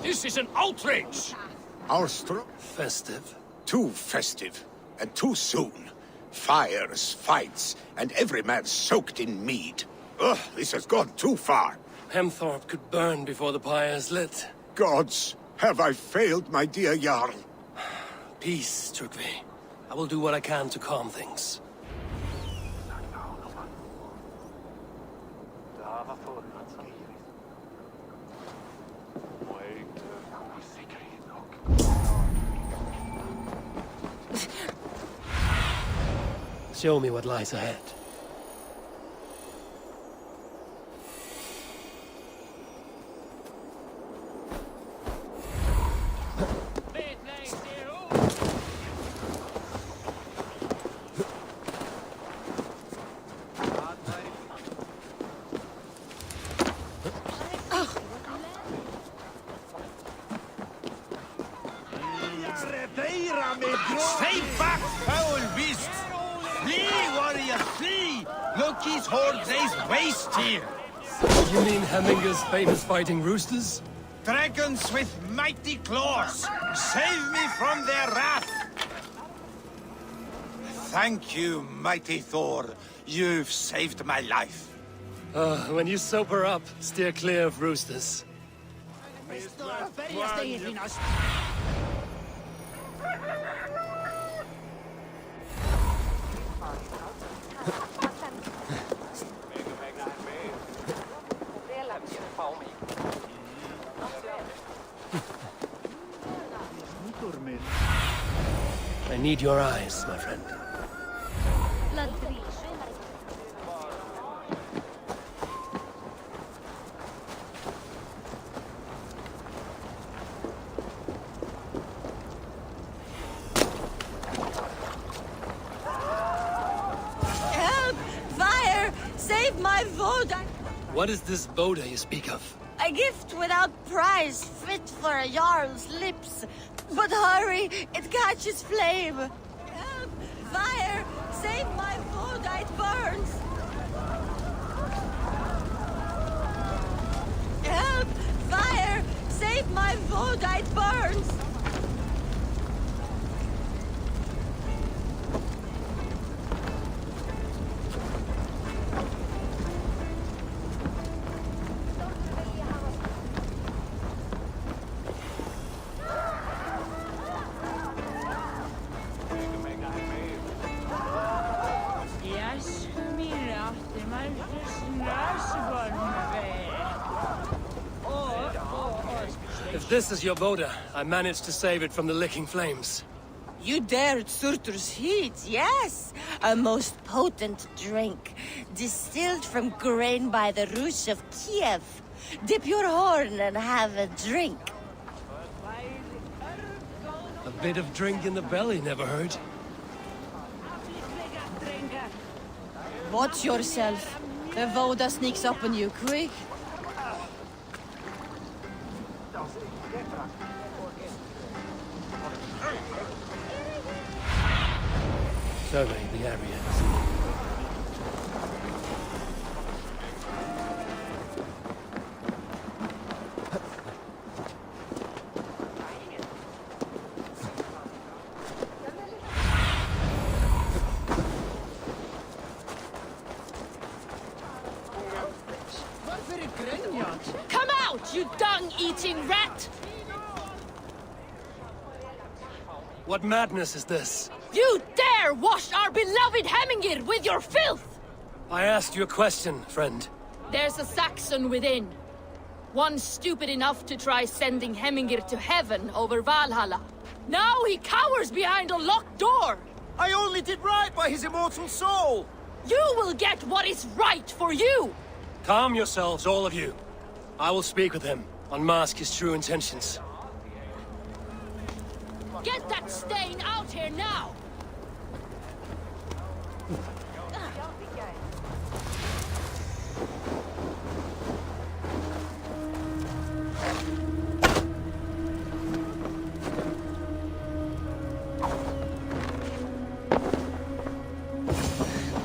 This is an outrage! Our strong... Festive? Too festive, and too soon. Fires, fights, and every man soaked in mead. Ugh, this has gone too far. Hemthorpe could burn before the pyre's lit. Gods, have I failed my dear Jarl? Peace, Trygve. I will do what I can to calm things. Show me what lies ahead. Stay back, foul beast! Flee, warrior, flee! Loki's horde lays waste here! You mean Hemminger's famous fighting roosters? Dragons with mighty claws! Save me from their wrath! Thank you, mighty Thor. You've saved my life. When you sober up, steer clear of roosters. I need your eyes, my friend. Help! Fire! Save my vote! What is this Boda you speak of? A gift without price, fit for a Jarl's lips. But hurry, it catches flame. Help! Fire! Save my food, it burns! Help! Fire! Save my food, it burns! If this is your Boda, I managed to save it from the licking flames. You dared Surtur's heat, yes! A most potent drink, distilled from grain by the Rus of Kiev. Dip your horn and have a drink. A bit of drink in the belly never hurt. Watch yourself. The Voda sneaks up on you quick. Survey the area. Come out, you dung-eating rat! What madness is this? You dare wash our beloved Hemmingir with your filth! I asked you a question, friend. There's a Saxon within. One stupid enough to try sending Hemmingir to heaven over Valhalla. Now he cowers behind a locked door! I only did right by his immortal soul! You will get what is right for you! Calm yourselves, all of you. I will speak with him, unmask his true intentions. Get that stain out here now!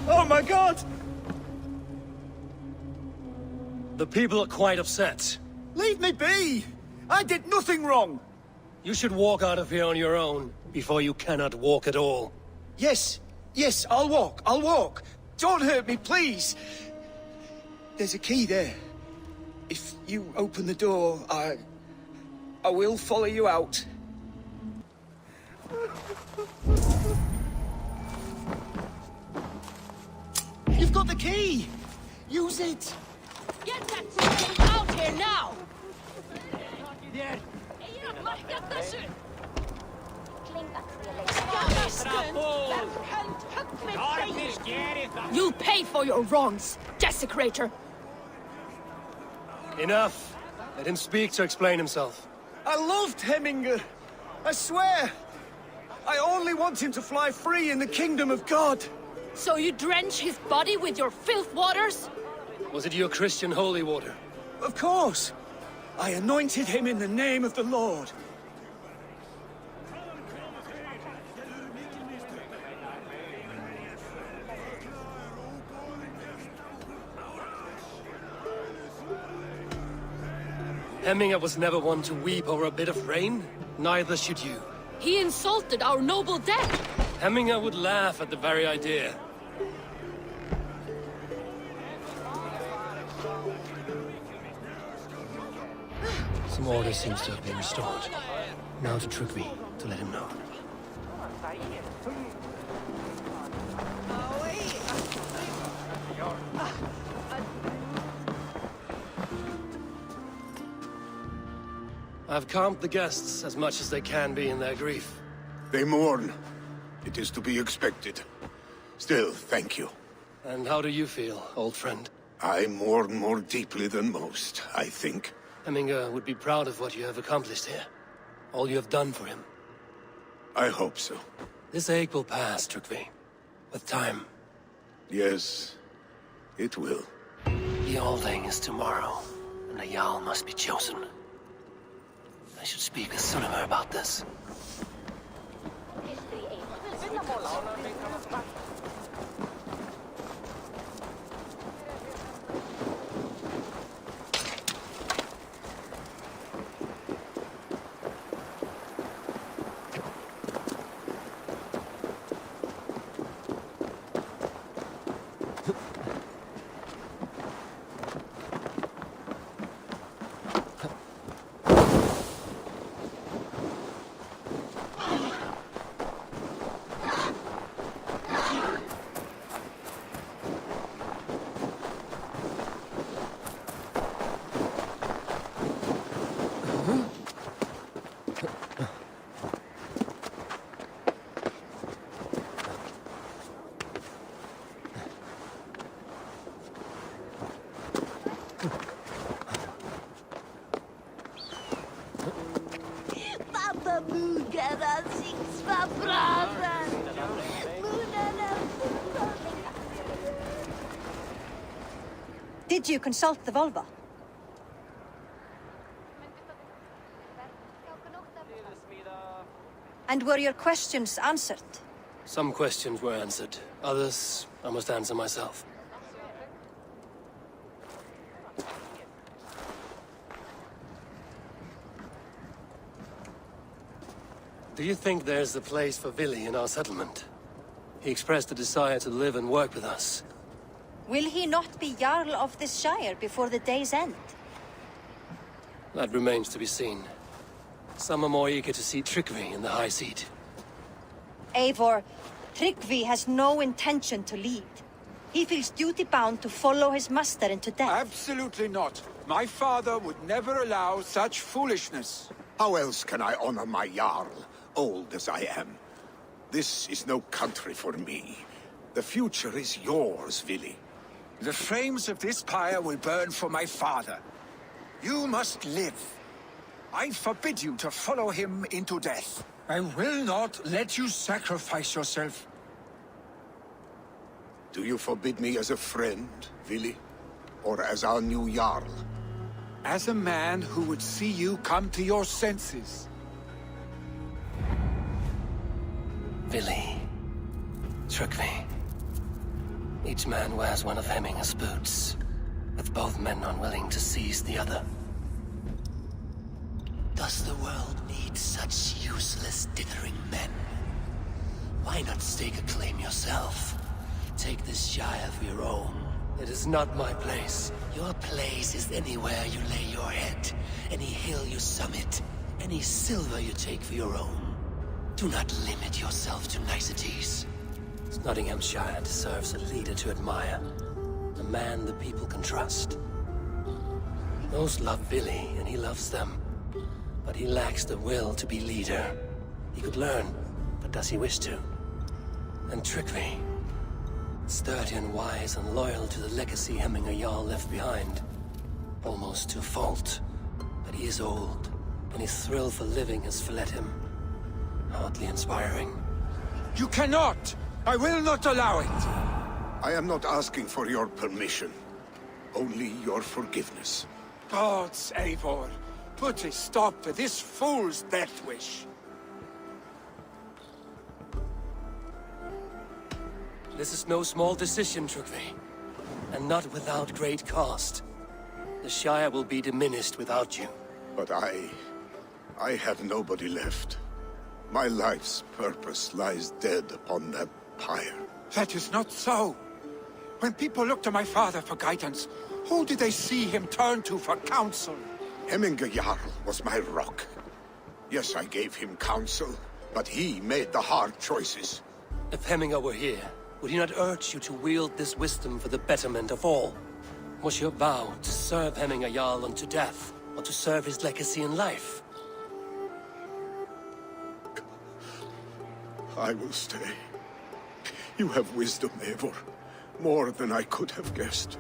Oh my god! The people are quite upset. Leave me be! I did nothing wrong! You should walk out of here on your own, before you cannot walk at all. Yes, yes, I'll walk. Don't hurt me, please! There's a key there. If you open the door, I will follow you out. You've got the key! Use it! Get that thing out here now! You'll pay for your wrongs, desecrator! Enough! Let him speak to explain himself. I loved Heminger. I swear. I only want him to fly free in the kingdom of God. So you drench his body with your filth waters? Was it your Christian holy water? Of course. I anointed him in the name of the Lord. Hemminger was never one to weep over a bit of rain. Neither should you. He insulted our noble dead! Hemminger would laugh at the very idea. Some order seems to have been restored. Now to Trygve, to let him know. I've calmed the guests as much as they can be in their grief. They mourn. It is to be expected. Still, thank you. And how do you feel, old friend? I mourn more deeply than most, I think. Hemminger would be proud of what you have accomplished here. All you have done for him. I hope so. This ache will pass, Trygve. With time. Yes, it will. The Alding is tomorrow, and a Jarl must be chosen. I should speak with Sunnema about this. Did you consult the Volva? And were your questions answered? Some questions were answered. Others, I must answer myself. Do you think there's a place for Vili in our settlement? He expressed a desire to live and work with us. Will he not be Jarl of this Shire before the day's end? That remains to be seen. Some are more eager to see Trygve in the high seat. Eivor, Tryggvi has no intention to lead. He feels duty-bound to follow his master into death. Absolutely not. My father would never allow such foolishness. How else can I honor my Jarl, old as I am? This is no country for me. The future is yours, Vili. The flames of this pyre will burn for my father. You must live. I forbid you to follow him into death. I will not let you sacrifice yourself. Do you forbid me as a friend, Vili? Or as our new Jarl? As a man who would see you come to your senses. Vili. Trygve. Each man wears one of Hemminger's boots, with both men unwilling to seize the other. Does the world need such useless, dithering men? Why not stake a claim yourself? Take this Shire for your own. It is not my place. Your place is anywhere you lay your head, any hill you summit, any silver you take for your own. Do not limit yourself to niceties. Nottinghamshire deserves a leader to admire, a man the people can trust. Most love Billy, and he loves them. But he lacks the will to be leader. He could learn, but does he wish to? And Trickley, sturdy and wise and loyal to the legacy Hemminger Jarl left behind. Almost to a fault, but he is old, and his thrill for living has fled him. Hardly inspiring. You cannot! I will not allow it! I am not asking for your permission, only your forgiveness. Gods, Eivor, put a stop to this fool's death wish. This is no small decision, Trickley, and not without great cost. The Shire will be diminished without you. But I have nobody left. My life's purpose lies dead upon that pyre. That is not so. When people look to my father for guidance, who did they see him turn to for counsel? Hemminger Jarl was my rock. Yes, I gave him counsel, but he made the hard choices. If Hemminger were here, would he not urge you to wield this wisdom for the betterment of all? Was your vow to serve Hemminger Jarl unto death, or to serve his legacy in life? I will stay. You have wisdom, Eivor. More than I could have guessed.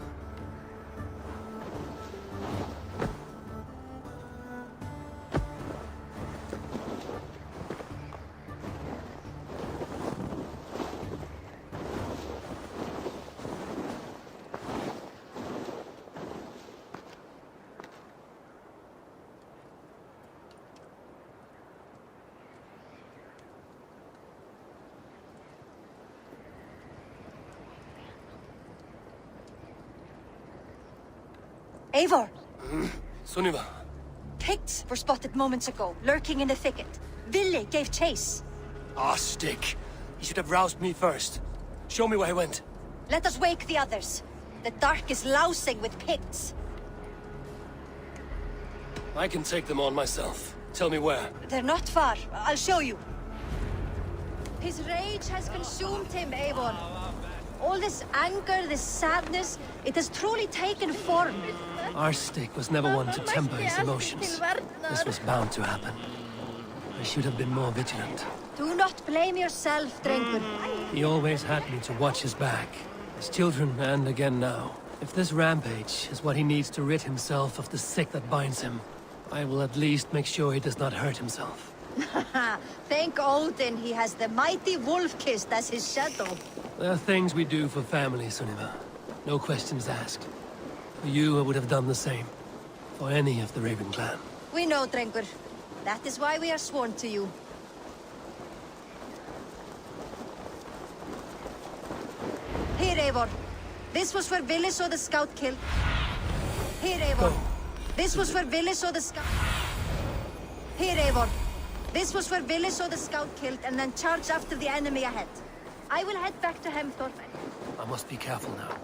Eivor, Sunniva. pigs were spotted moments ago, lurking in the thicket. Ville gave chase. Ah, stick. He should have roused me first. Show me where he went. Let us wake the others. The dark is lousing with pigs. I can take them on myself. Tell me where. They're not far. I'll show you. His rage has consumed him, Eivor. All this anger, this sadness, it has truly taken form. Our stick was never one to temper his emotions. This was bound to happen. I should have been more vigilant. Do not blame yourself, Drengur. He always had me to watch his back. His children, and again now. If this rampage is what he needs to rid himself of the sick that binds him, I will at least make sure he does not hurt himself. Thank Odin he has the mighty Wolf-Kissed as his shadow. There are things we do for family, Sunniva. No questions asked. For you, I would have done the same. For any of the Raven clan. We know, Drengur. That is why we are sworn to you. Here, Eivor. This was where Ville saw the scout killed. Here, Eivor. This was where Ville saw the scout... Here, Eivor. This was where Ville saw the scout killed and then charged after the enemy ahead. I will head back to Hemthorpe. I must be careful now.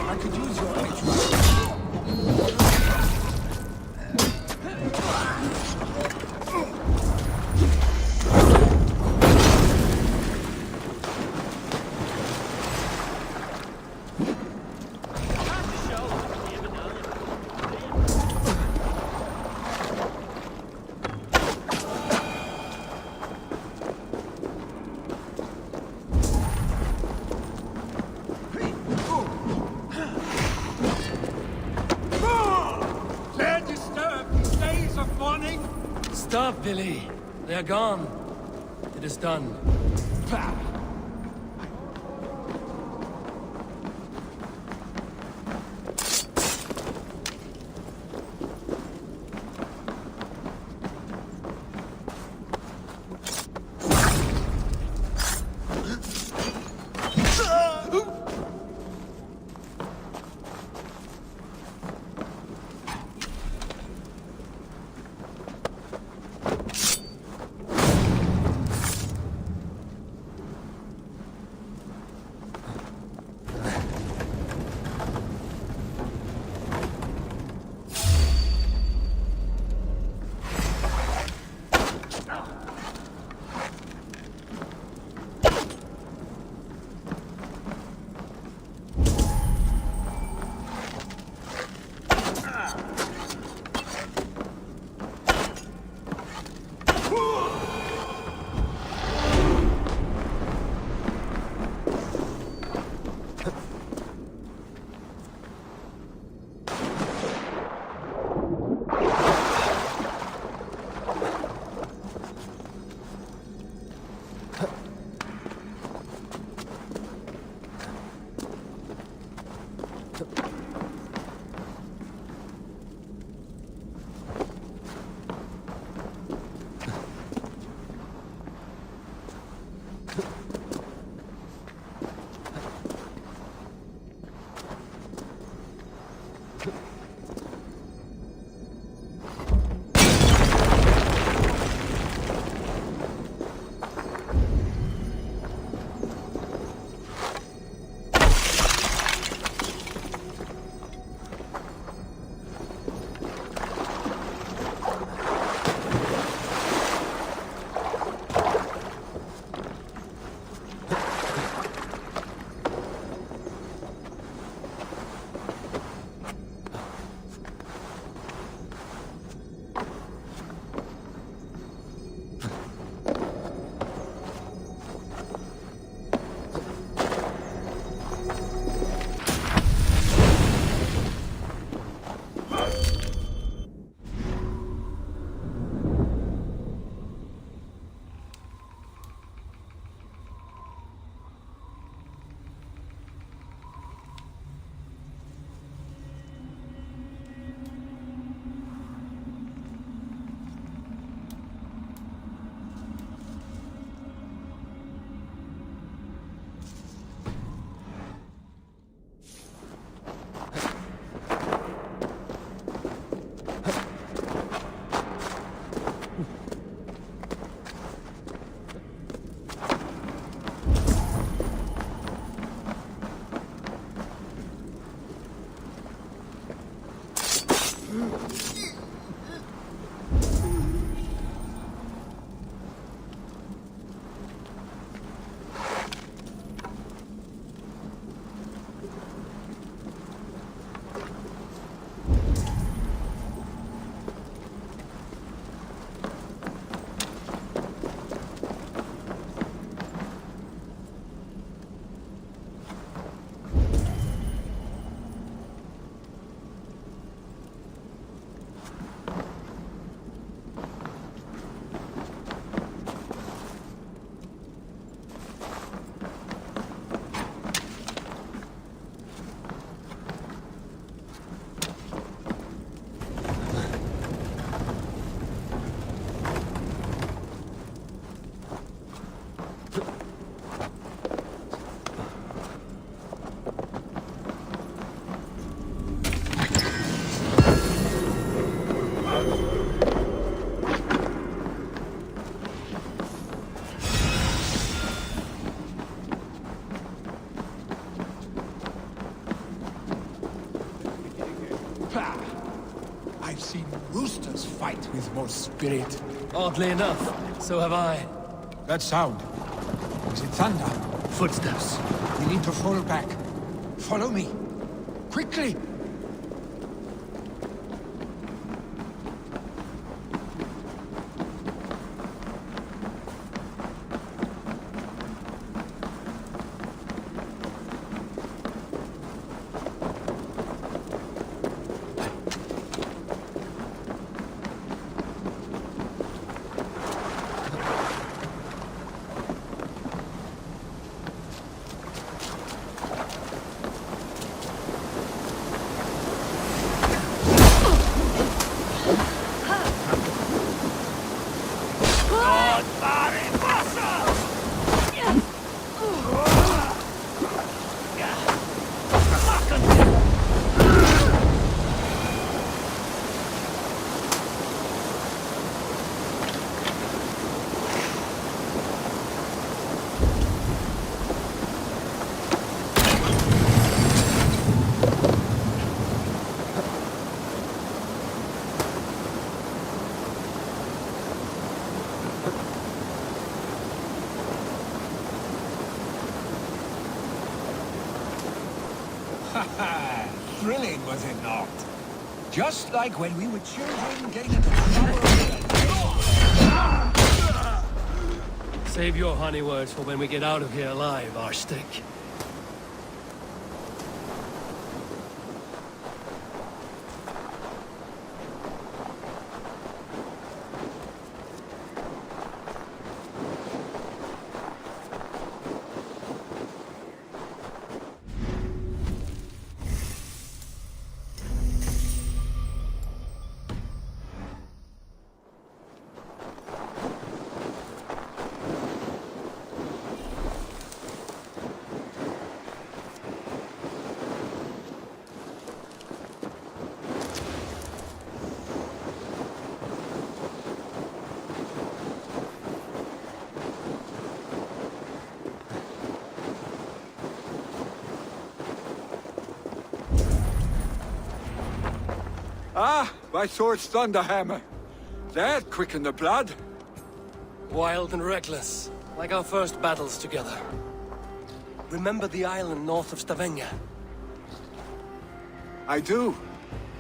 I could use your image. Dare disturb these days of mourning? Stop, Billy. They're gone. It is done. I've seen roosters fight with more spirit. Oddly enough, so have I. That sound. Is it thunder? Footsteps. We need to fall back. Follow me. Quickly! Thrilling, was it not? Just like when we were children getting into trouble. Save your honey words for when we get out of here alive, Arstick. Ah, my sword's thunderhammer. That quickened the blood. Wild and reckless, like our first battles together. Remember the island north of Stavanger? I do.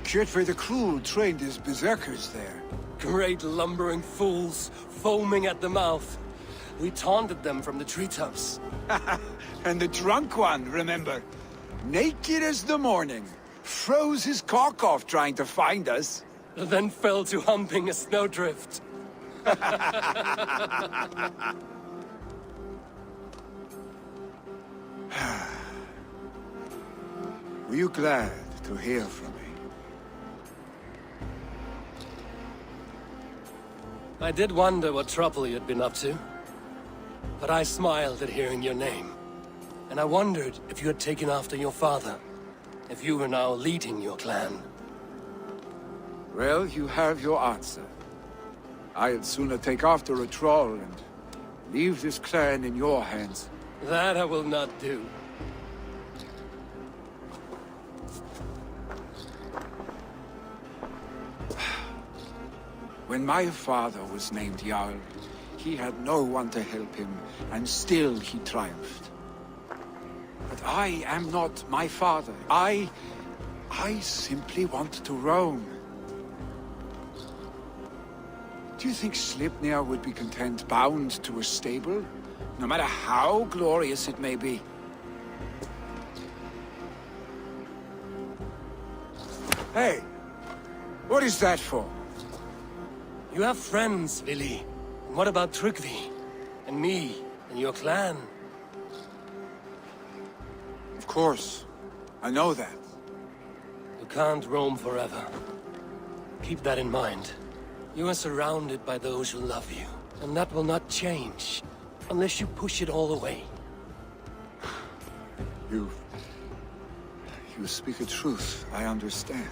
Kjotve the Cruel trained his berserkers there. Great lumbering fools, foaming at the mouth. We taunted them from the treetops. And the drunk one, remember? Naked as the morning. Froze his cock off trying to find us. Then fell to humping a snowdrift. Were you glad to hear from me? I did wonder what trouble you'd been up to. But I smiled at hearing your name. And I wondered if you had taken after your father. If you were now leading your clan. Well, you have your answer. I'd sooner take after a troll and leave this clan in your hands. That I will not do. When my father was named Jarl, he had no one to help him, and still he triumphed. But I am not my father. I simply want to roam. Do you think Sleipnir would be content bound to a stable? No matter how glorious it may be? Hey! What is that for? You have friends, Vili. And what about Tryggvi? And me? And your clan? Of course. I know that. You can't roam forever. Keep that in mind. You are surrounded by those who love you. And that will not change. Unless you push it all away. You speak a truth. I understand.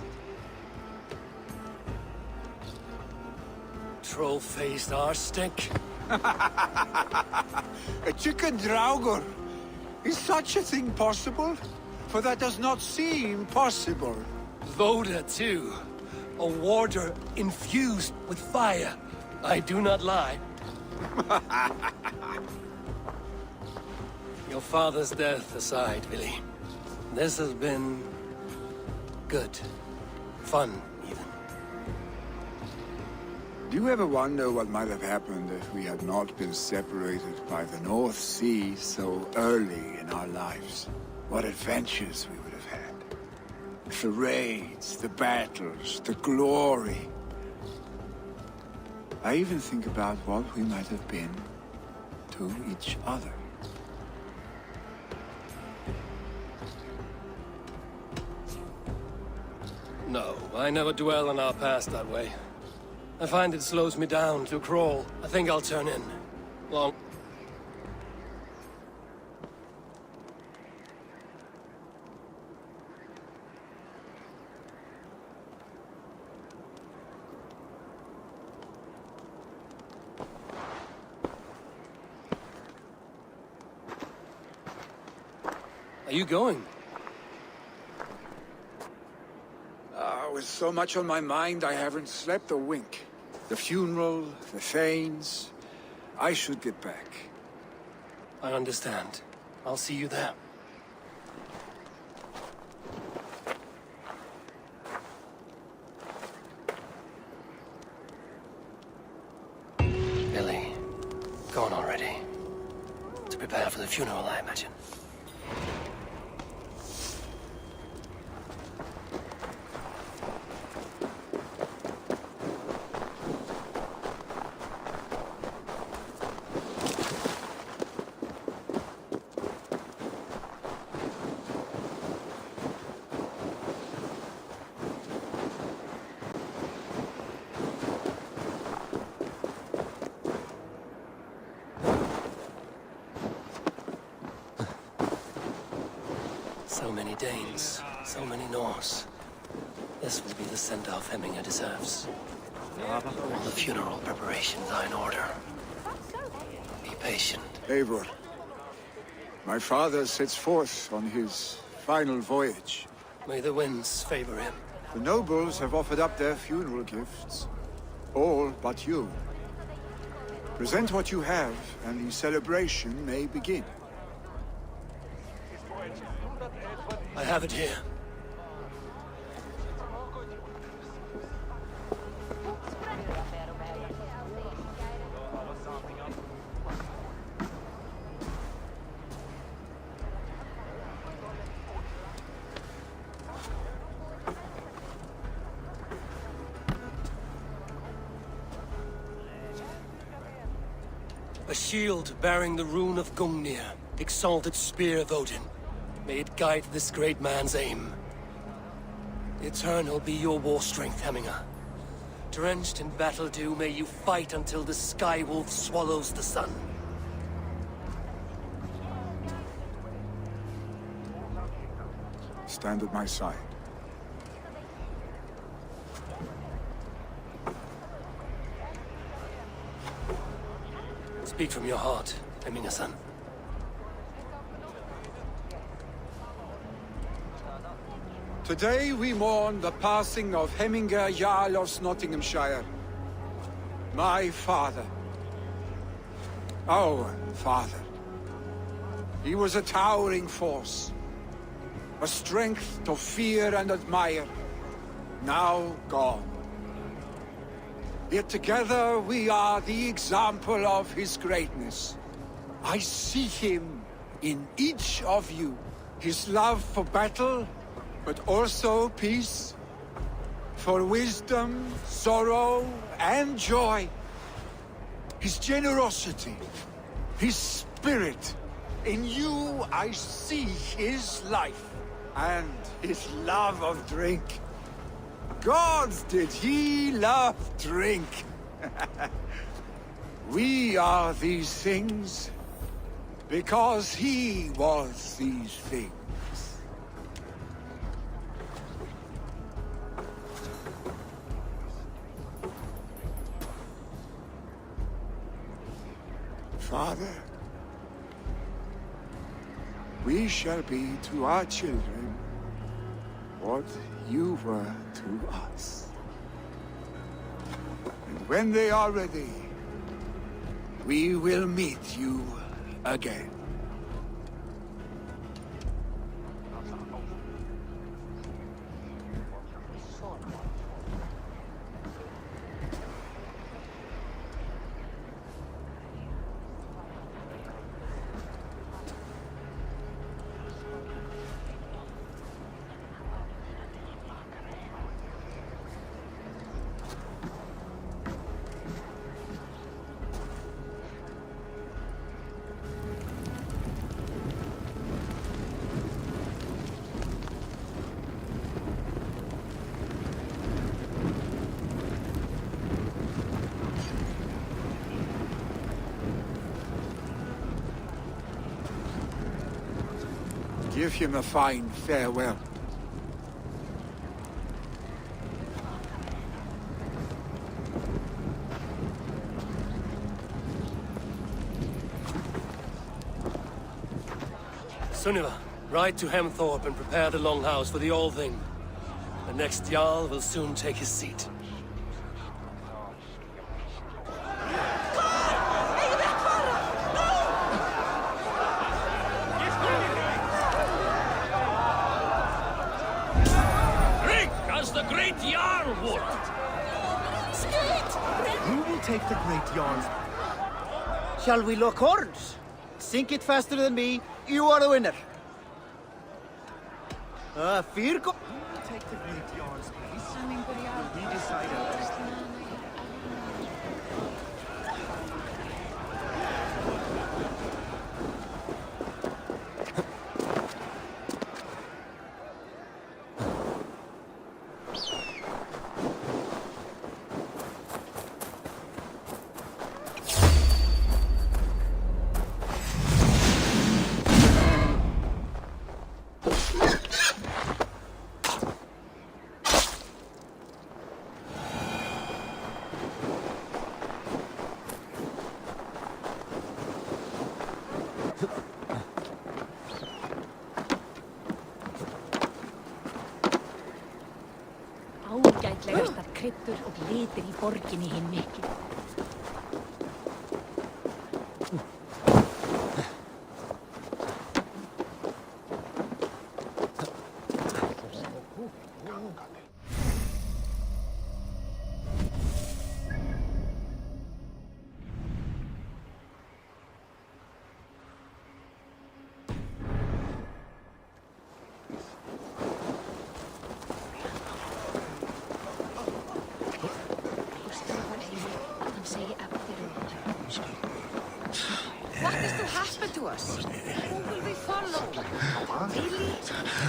Troll-faced arstick. A chicken draugur. Is such a thing possible? For that does not seem possible. Voda, too. A warder infused with fire. I do not lie. Your father's death aside, Billy. This has been... good. Fun, even. Do you ever wonder what might have happened if we had not been separated by the North Sea so early in our lives? What adventures we would have had. The raids, the battles, the glory. I even think about what we might have been to each other. No, I never dwell on our past that way. I find it slows me down to crawl. I think I'll turn in. Long... Are you going? With so much on my mind, I haven't slept a wink. The funeral, the Thanes. I should get back. I understand. I'll see you there. Billy, gone already. To prepare for the funeral, I imagine. So many Danes, so many Norse. This will be the send-off Hemminger deserves. All the funeral preparations are in order. Be patient. Eivor, my father sets forth on his final voyage. May the winds favor him. The nobles have offered up their funeral gifts. All but you. Present what you have, and the celebration may begin. I have it here. A shield bearing the rune of Gungnir, exalted spear of Odin. May it guide this great man's aim. Eternal be your war strength, Hemminger. Drenched in battle dew, may you fight until the sky wolf swallows the sun. Stand at my side. Speak from your heart, Hemminger-son. Today we mourn the passing of Hemminger Jarl of Nottinghamshire. My father. Our father. He was a towering force. A strength to fear and admire. Now gone. Yet together we are the example of his greatness. I see him in each of you. His love for battle, but also peace, for wisdom, sorrow, and joy. His generosity, his spirit. In you I see his life, and his love of drink. Gods, did he love drink! We are these things, because he was these things. Father, we shall be to our children what you were to us. When they are ready, we will meet you again. Give him a fine farewell. Sunniva, ride to Hemthorpe and prepare the Longhouse for the All-Thing. The next Jarl will soon take his seat. The great Jarl would. Who will take the great Jarl's? Shall we lock horns? Sink it faster than me. You are the winner. Virgo. Who will take the great Jarl's place? We decide others. Ágætlegastar kryddur og litir í borginni hinn mikil. What is to happen to us? Who will we follow? Really?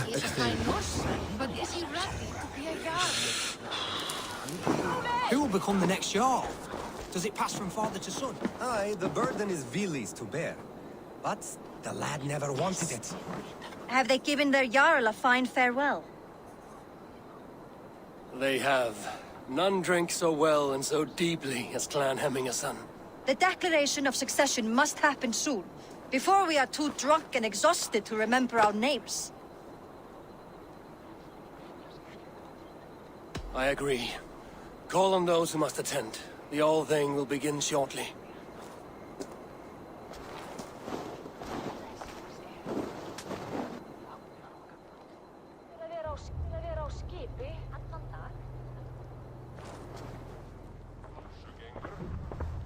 He's a fine horse, but is he ready to be a Jarl? Who will become the next Jarl? Does it pass from father to son? Aye, the burden is Vili's to bear. But the lad never wanted it. Have they given their Jarl a fine farewell? They have. None drink so well and so deeply as Clan Hemmingerson. The declaration of succession must happen soon, before we are too drunk and exhausted to remember our names. I agree. Call on those who must attend. The All-Thing will begin shortly.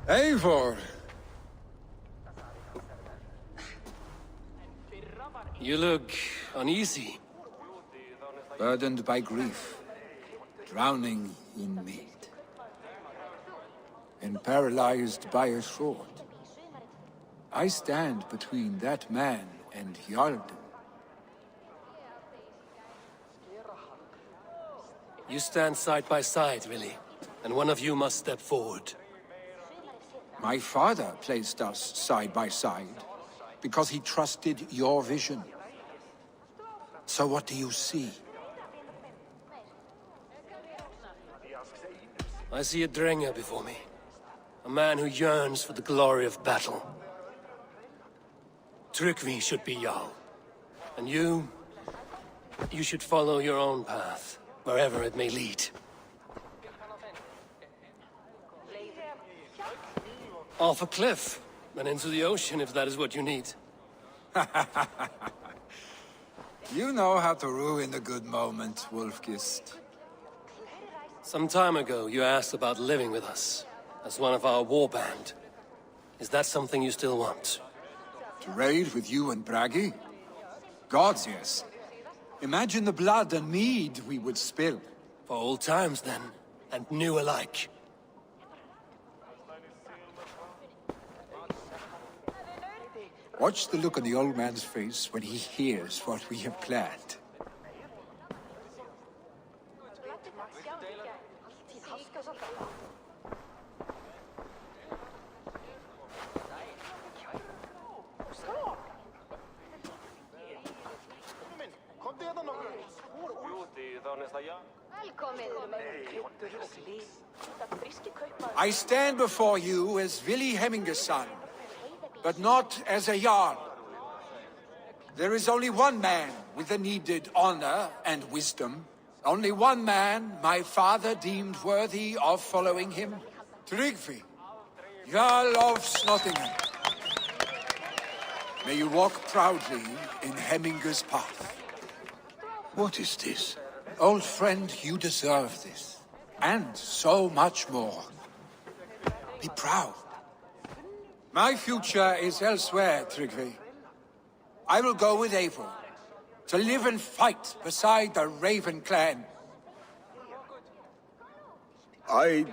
Eivor! You look uneasy. Burdened by grief, drowning in mead, and paralyzed by a sword. I stand between that man and Jarldom. You stand side by side, really, and one of you must step forward. My father placed us side by side because he trusted your vision. So what do you see? I see a Drenger before me. A man who yearns for the glory of battle. Tryggvi should be Jarl. And you should follow your own path, wherever it may lead. Off a cliff, and into the ocean if that is what you need. You know how to ruin a good moment, Wolfgist. Some time ago, you asked about living with us, as one of our war band. Is that something you still want? To raid with you and Bragi? Gods, yes. Imagine the blood and mead we would spill. For old times, then, and new alike. Watch the look on the old man's face when he hears what we have planned. I stand before you as Vili Hemminger's son, but not as a Jarl. There is only one man with the needed honor and wisdom. Only one man my father deemed worthy of following him. Tryggvi, Jarl of Snottingham. May you walk proudly in Hemminger's path. What is this? Old friend, you deserve this. And so much more. Be proud. My future is elsewhere, Tryggvi. I will go with Eivor, to live and fight beside the Raven clan. I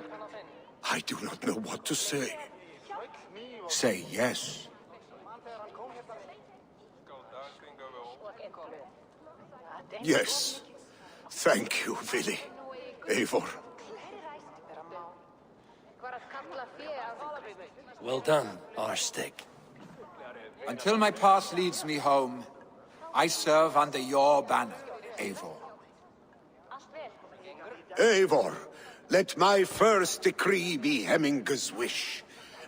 do not know what to say. Say yes. Yes. Thank you, Vili. Eivor. Well done, Arstig. Until my path leads me home, I serve under your banner, Eivor. Eivor, let my first decree be Hemminger's wish.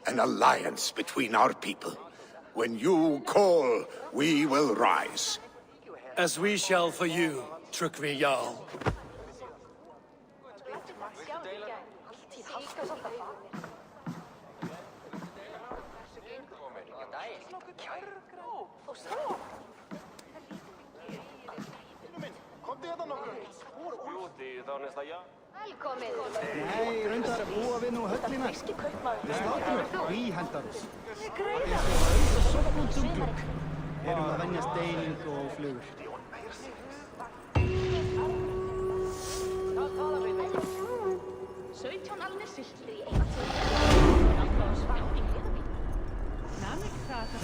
An alliance between our people. When you call, we will rise. As we shall for you, Tryggvi Jarl. Nei, reyndar búa við nú höllina. Við slátrum hvíhendarus. Eins og auðvitað sopnum duglug. Erum að venjast deiling og flugur.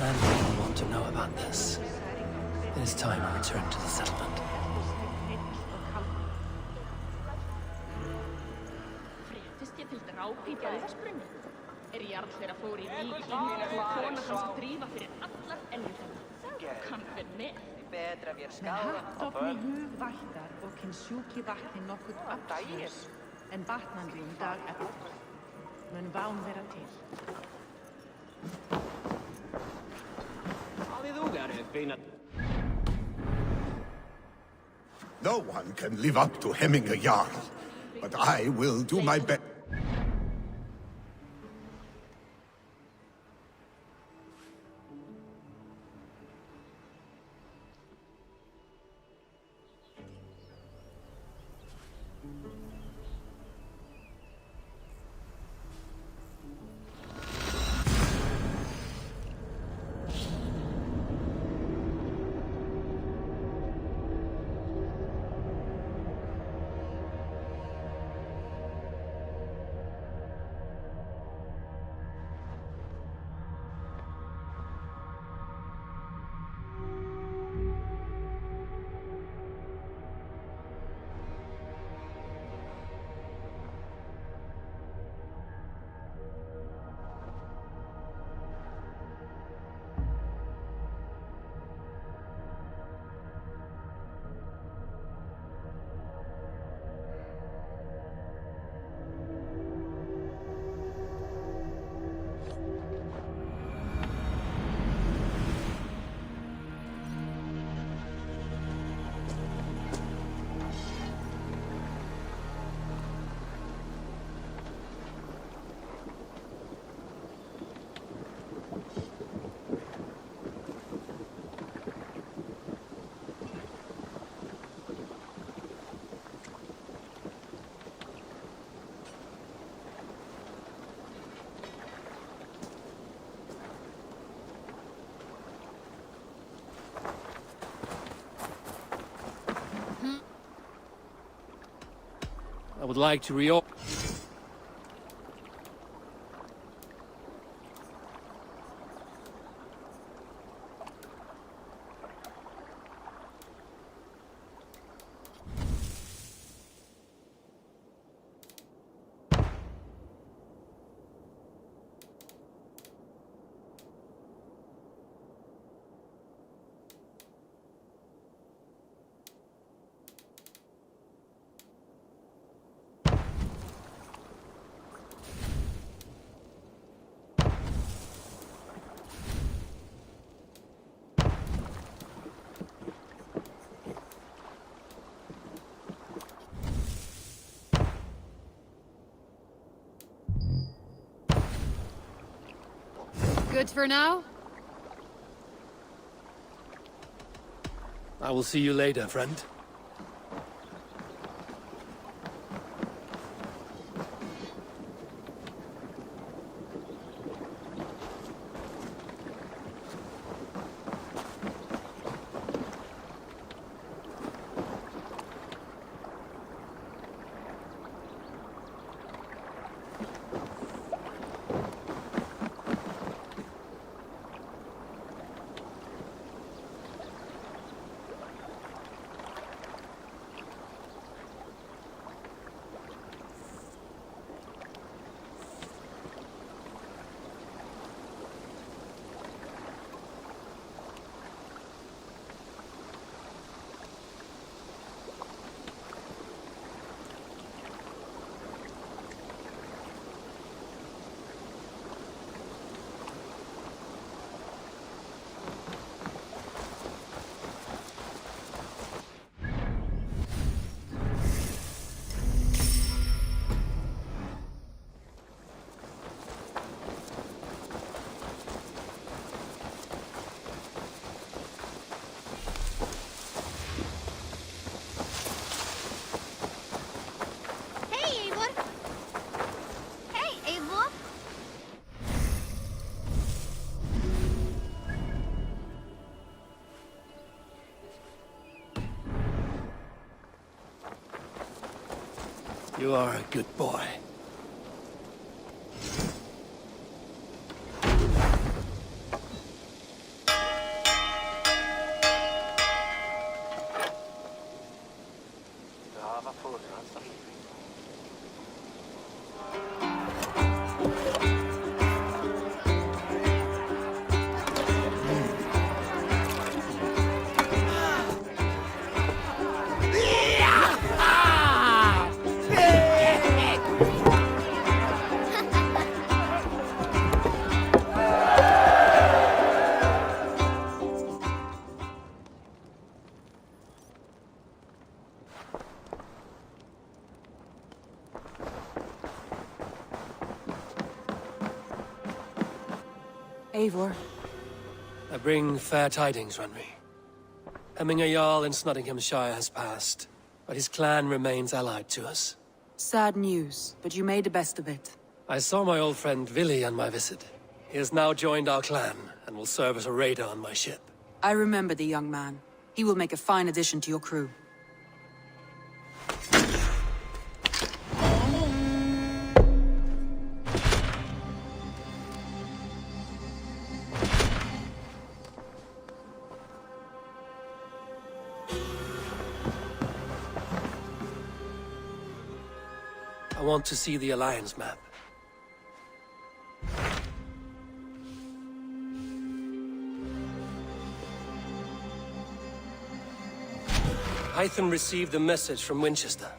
And people want to know about this. It is time I return to the settlement. Jarl þeirra fór í víking og kona hans drífa fyrir allar ennjurnar. Kann vel með. Með hattofni hugvættar og kyn sjúki vatni nokkuð aftsvörs, en vatnandi dag eftir. Mun ván vera til. No one can live up to Hemminger Jarl, but I will do my best. would like to reorder. Good for now? I will see you later, friend. You are a good boy. Eivor. I bring fair tidings, Renry. Hemminger Jarl in Snottinghamshire has passed, but his clan remains allied to us. Sad news, but you made the best of it. I saw my old friend Vili on my visit. He has now joined our clan, and will serve as a raider on my ship. I remember the young man. He will make a fine addition to your crew. I want to see the Alliance map. Hytham received a message from Winchester,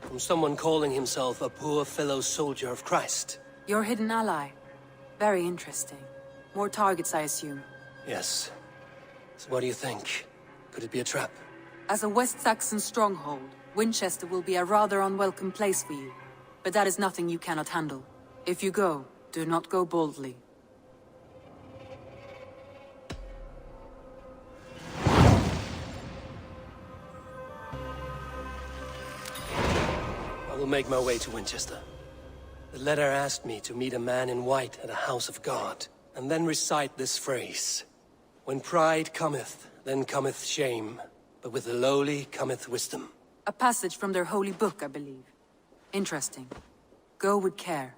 from someone calling himself a poor fellow soldier of Christ. Your hidden ally. Very interesting. More targets, I assume. Yes. So what do you think? Could it be a trap? As a West Saxon stronghold, Winchester will be a rather unwelcome place for you. But that is nothing you cannot handle. If you go, do not go boldly. I will make my way to Winchester. The letter asked me to meet a man in white at a house of God, and then recite this phrase. When pride cometh, then cometh shame, but with the lowly cometh wisdom. A passage from their holy book, I believe. Interesting. Go with care.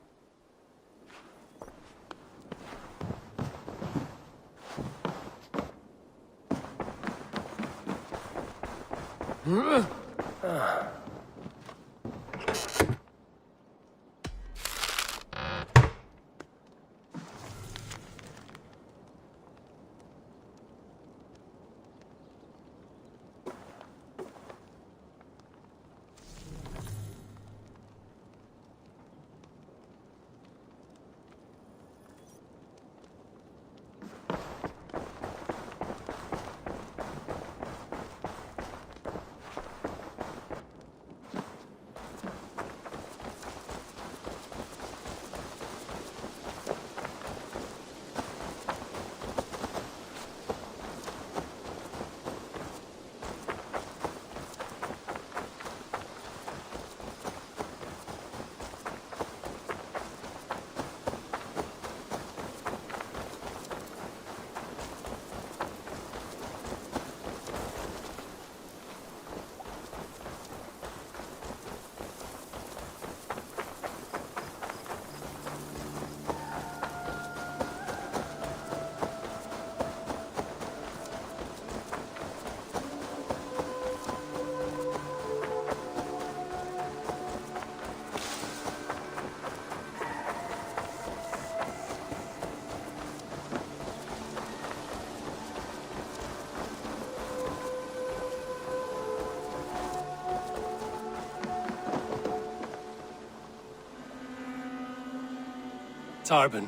Tarban.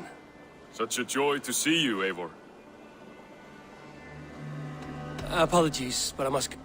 Such a joy to see you, Eivor. Apologies, but I must...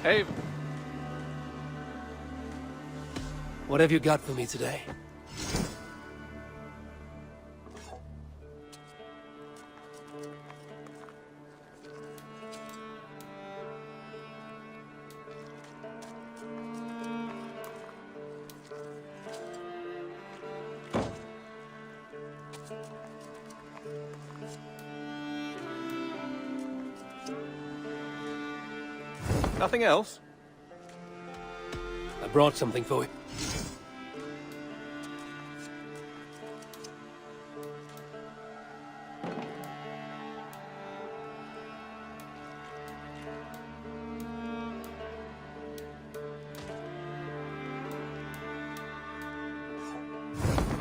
Hey. What have you got for me today? Nothing else? I brought something for you.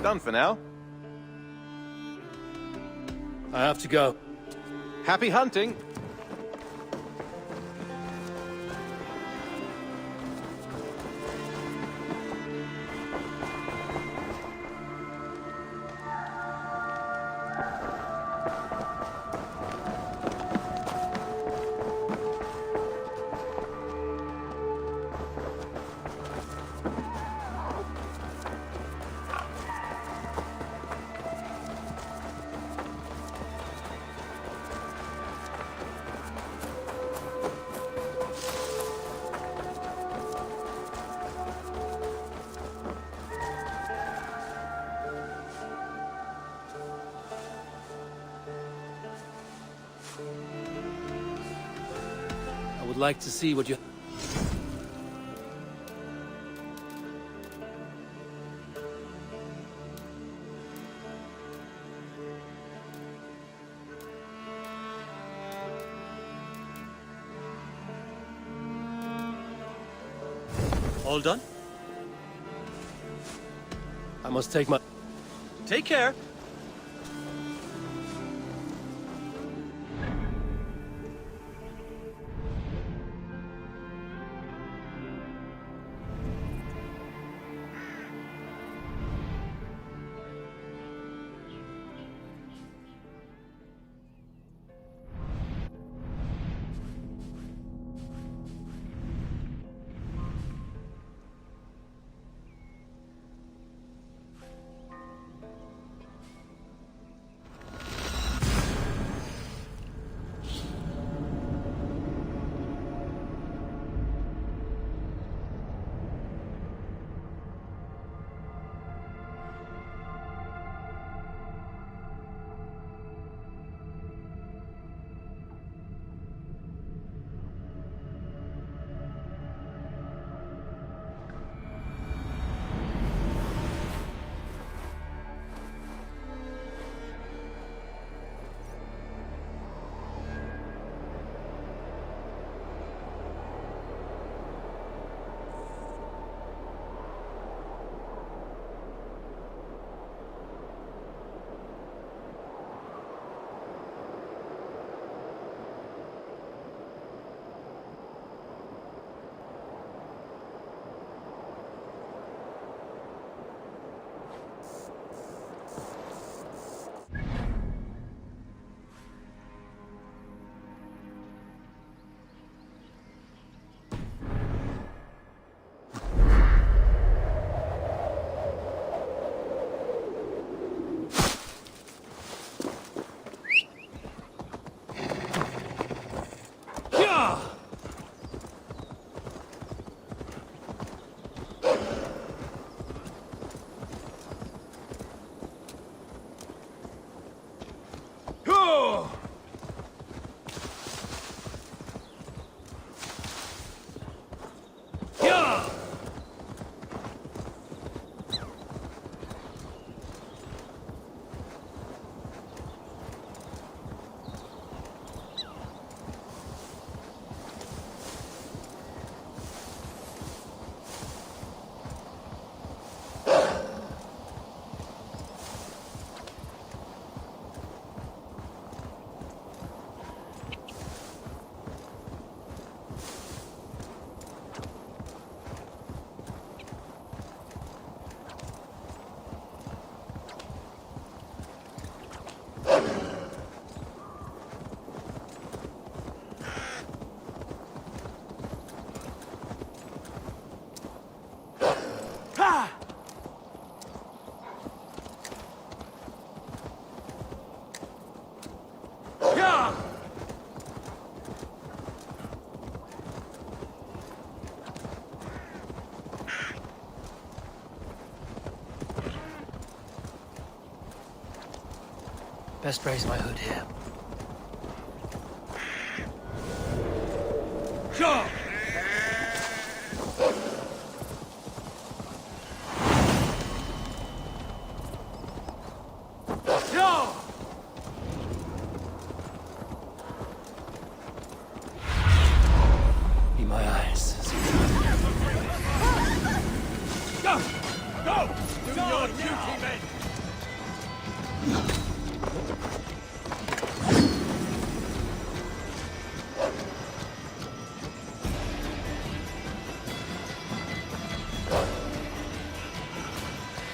Done for now. I have to go. Happy hunting! like to see what you... All done? I must take my... Take care. Best raise my hood here. Jump! Be my eyes. Go! Go! Do your duty, men!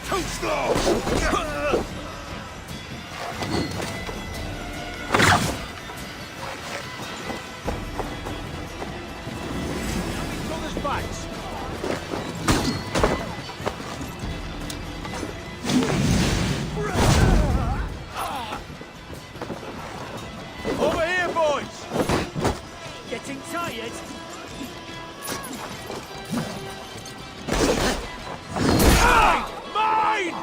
Too slow! Over here, boys! Getting tired? Mine!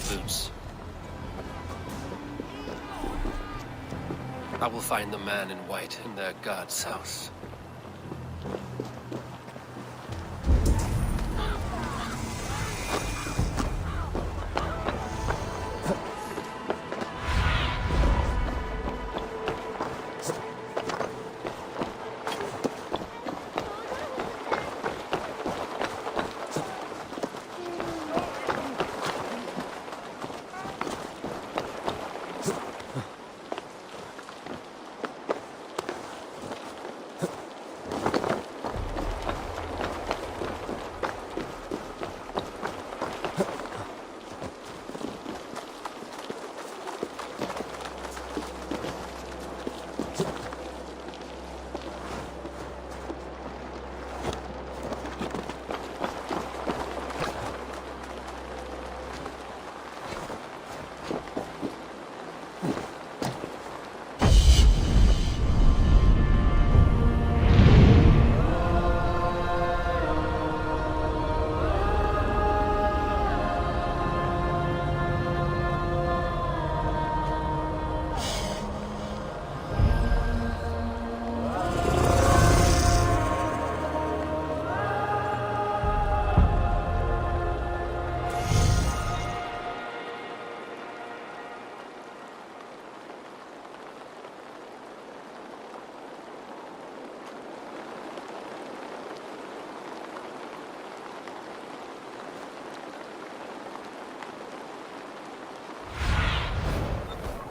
boots. I will find the man in white in their god's house.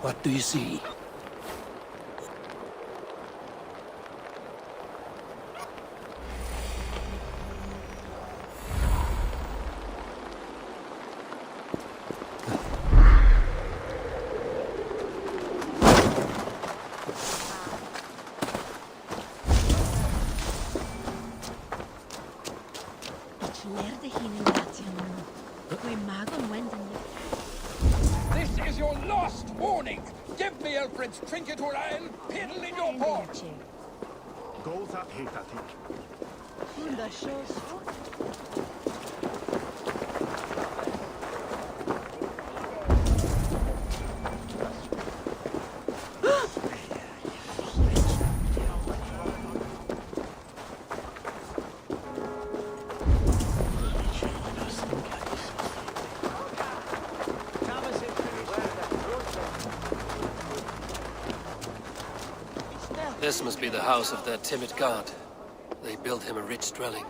What do you see? This is your last warning! Give me Elfred's trinket or I'll piddle in your port! Go that hita This must be the house of their timid god. They built him a rich dwelling.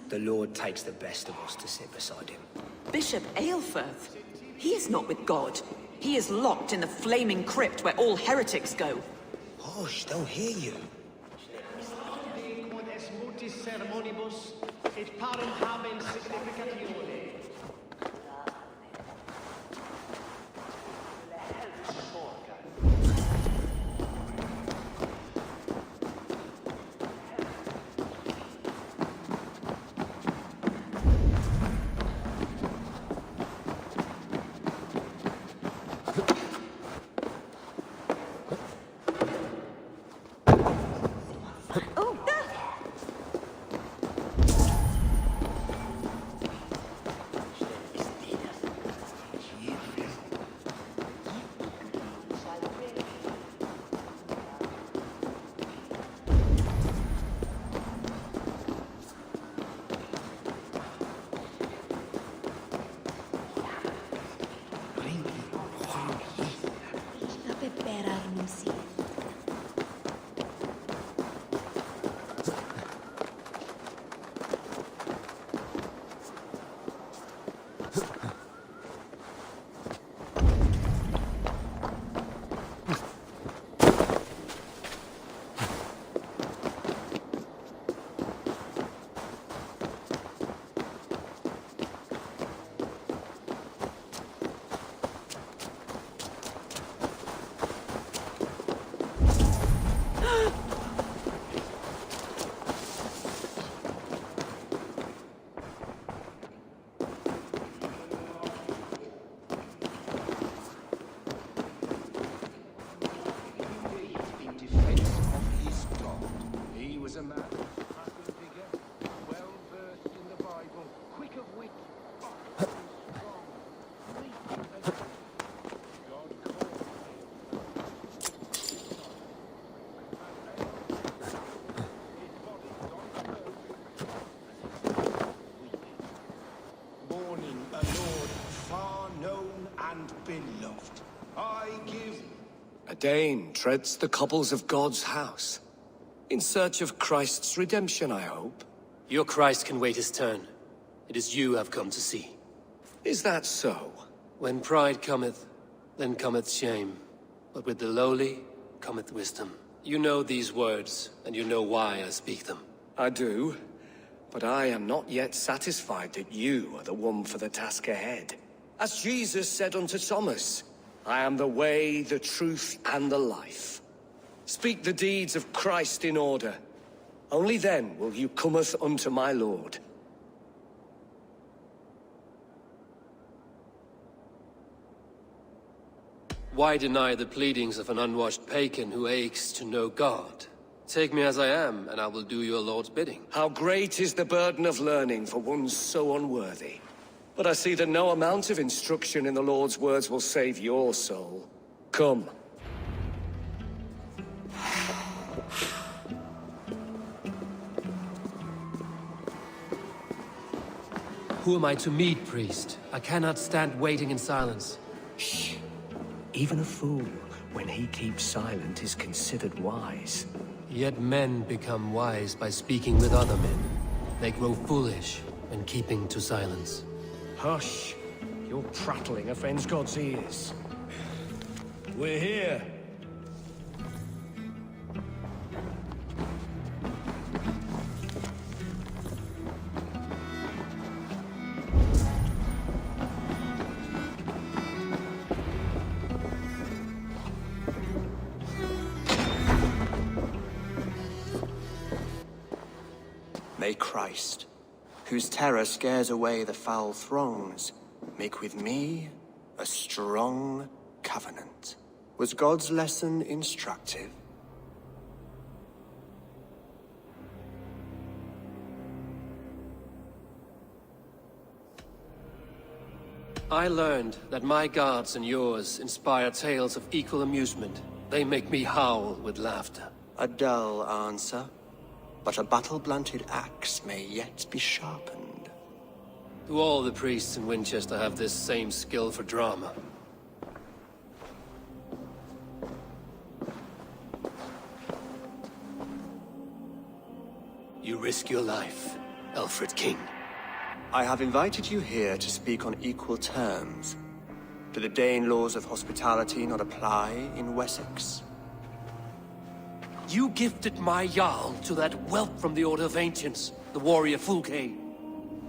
The Lord takes the best of us to sit beside him. Bishop Aelfirth? He is not with God. He is locked in the flaming crypt where all heretics go. Hush, they'll hear you. A Dane treads the cobbles of God's house. In search of Christ's redemption, I hope. Your Christ can wait his turn. It is you I've come to see. Is that so? When pride cometh, then cometh shame. But with the lowly cometh wisdom. You know these words, and you know why I speak them. I do, but I am not yet satisfied that you are the one for the task ahead. As Jesus said unto Thomas, I am the way, the truth, and the life. Speak the deeds of Christ in order. Only then will you cometh unto my Lord. Why deny the pleadings of an unwashed pagan who aches to know God? Take me as I am, and I will do your Lord's bidding. How great is the burden of learning for one so unworthy. But I see that no amount of instruction in the Lord's words will save your soul. Come. Who am I to meet, priest? I cannot stand waiting in silence. Shh. Even a fool, when he keeps silent, is considered wise. Yet men become wise by speaking with other men. They grow foolish when keeping to silence. Hush. Your prattling offends God's ears. We're here. May Christ, whose terror scares away the foul throngs, make with me a strong covenant. Was God's lesson instructive? I learned that my gods and yours inspire tales of equal amusement. They make me howl with laughter. A dull answer, but a battle-blunted axe may yet be sharpened. Do all the priests in Winchester have this same skill for drama? risk your life, Alfred King? I have invited you here to speak on equal terms. Do the Dane laws of hospitality not apply in Wessex? You gifted my Jarl to that whelp from the Order of Ancients, the warrior Fulke.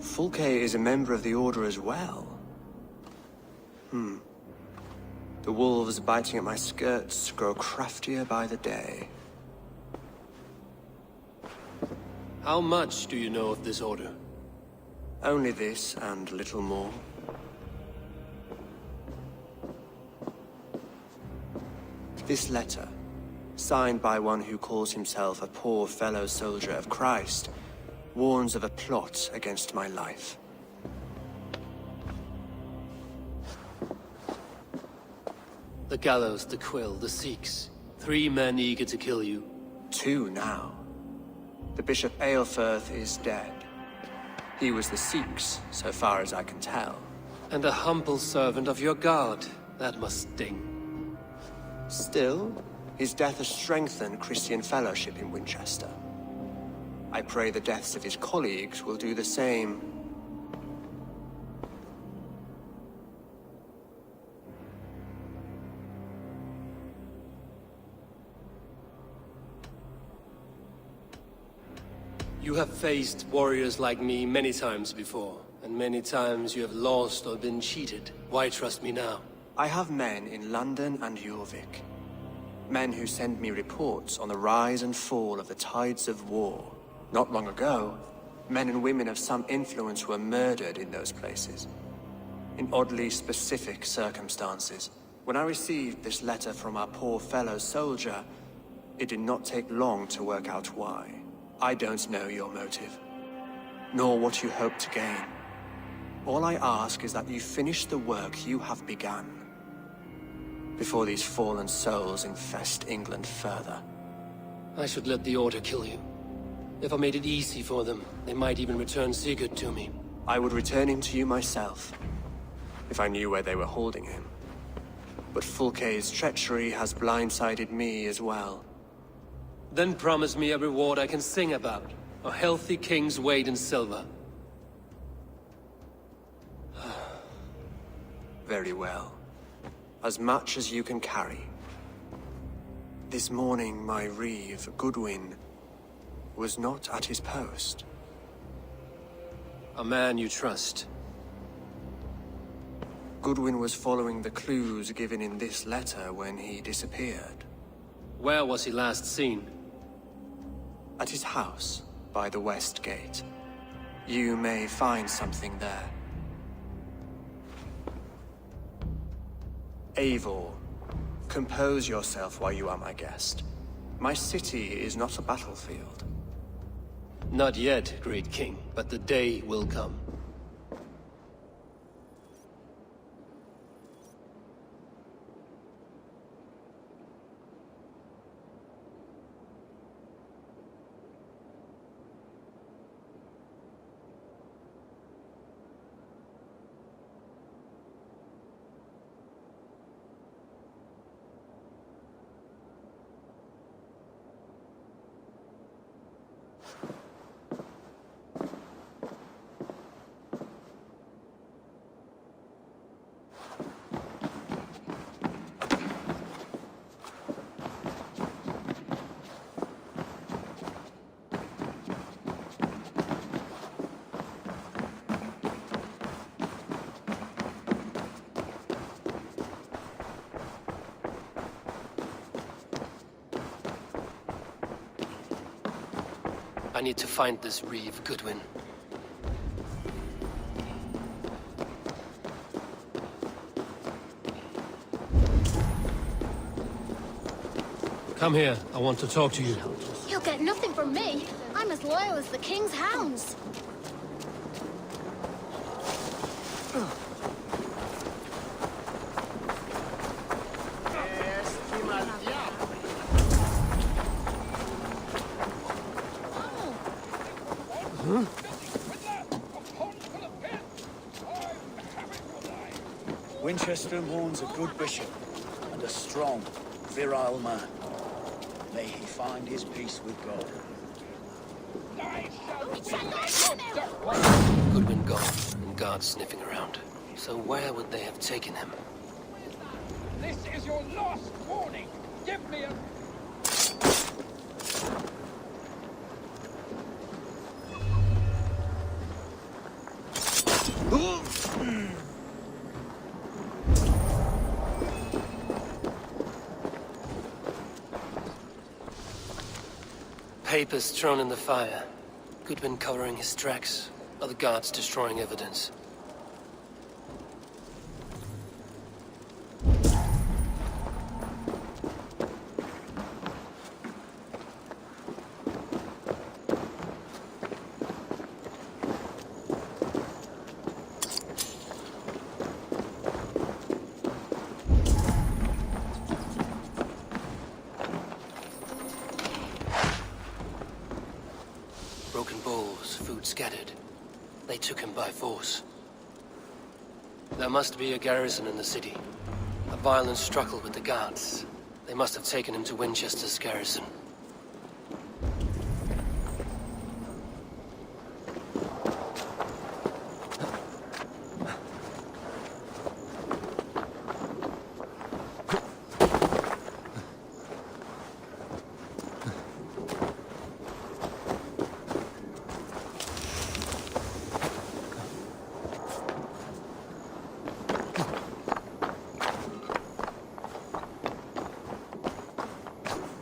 Fulke is a member of the Order as well. The wolves biting at my skirts grow craftier by the day. How much do you know of this order? Only this and little more. This letter, signed by one who calls himself a poor fellow soldier of Christ, warns of a plot against my life. The gallows, the quill, the Sikhs. 3 men eager to kill you. 2 now. The Bishop Aelfirth is dead. He was the Sikhs, so far as I can tell. And a humble servant of your god. That must sting. Still, his death has strengthened Christian fellowship in Winchester. I pray the deaths of his colleagues will do the same. You have faced warriors like me many times before, and many times you have lost or been cheated. Why trust me now? I have men in London and Jorvik. Men who send me reports on the rise and fall of the tides of war. Not long ago, men and women of some influence were murdered in those places. In oddly specific circumstances. When I received this letter from our poor fellow soldier, it did not take long to work out why. I don't know your motive, nor what you hope to gain. All I ask is that you finish the work you have begun, before these fallen souls infest England further. I should let the Order kill you. If I made it easy for them, they might even return Sigurd to me. I would return him to you myself, if I knew where they were holding him. But Fulke's treachery has blindsided me as well. Then promise me a reward I can sing about. A healthy king's weight in silver. Very well. As much as you can carry. This morning, my reeve, Goodwin, was not at his post. A man you trust. Goodwin was following the clues given in this letter when he disappeared. Where was he last seen? At his house, by the West Gate. You may find something there. Eivor, compose yourself while you are my guest. My city is not a battlefield. Not yet, great king, but the day will come. I need to find this reeve, Goodwin. Come here. I want to talk to you. You'll get nothing from me. I'm as loyal as the king's hounds. Winchester mourns a good bishop and a strong, virile man. May he find his peace with God. Goodwin gone, and guards sniffing around. So where would they have taken him? This is your last warning. Give me a... Papers thrown in the fire. Goodwin covering his tracks. Other guards destroying evidence. Broken bowls, food scattered. They took him by force. There must be a garrison in the city. A violent struggle with the guards. They must have taken him to Winchester's garrison.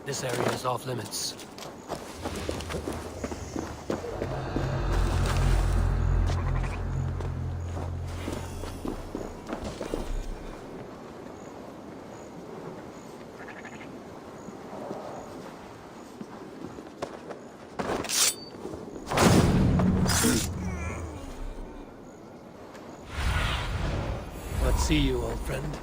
This area is off limits. Let's see you, old friend.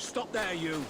Stop there, you!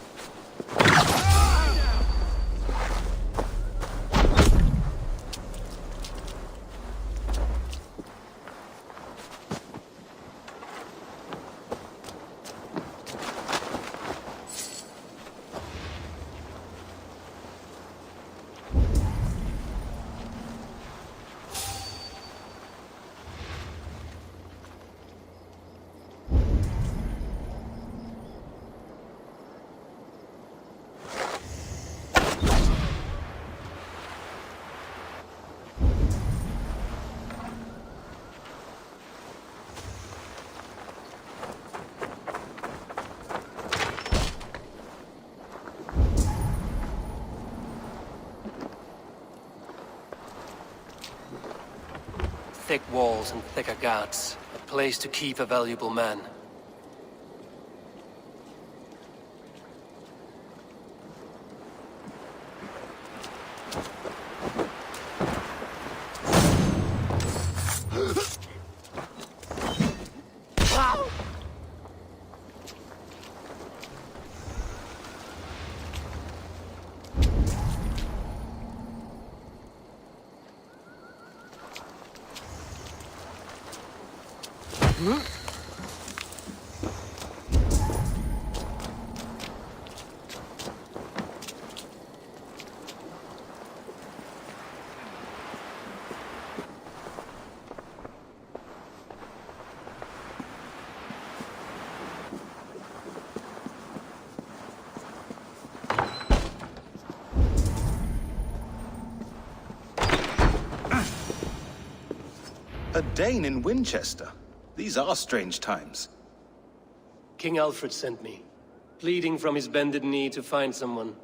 Thick walls and thicker guards. A place to keep a valuable man. A Dane in Winchester? These are strange times. King Alfred sent me, pleading from his bended knee to find someone.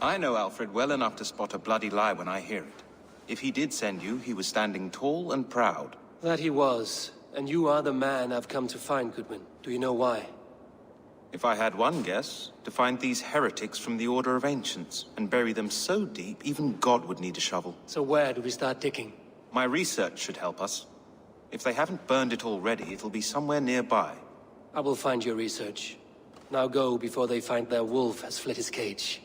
I know Alfred well enough to spot a bloody lie when I hear it. If he did send you, he was standing tall and proud. That he was, And you are the man I've come to find, Goodwin. Do you know why? If I had one guess, to find these heretics from the Order of Ancients, and bury them so deep, even God would need a shovel. So where do we start digging? My research should help us. If they haven't burned it already, it'll be somewhere nearby. I will find your research. Now go before they find their wolf has fled his cage.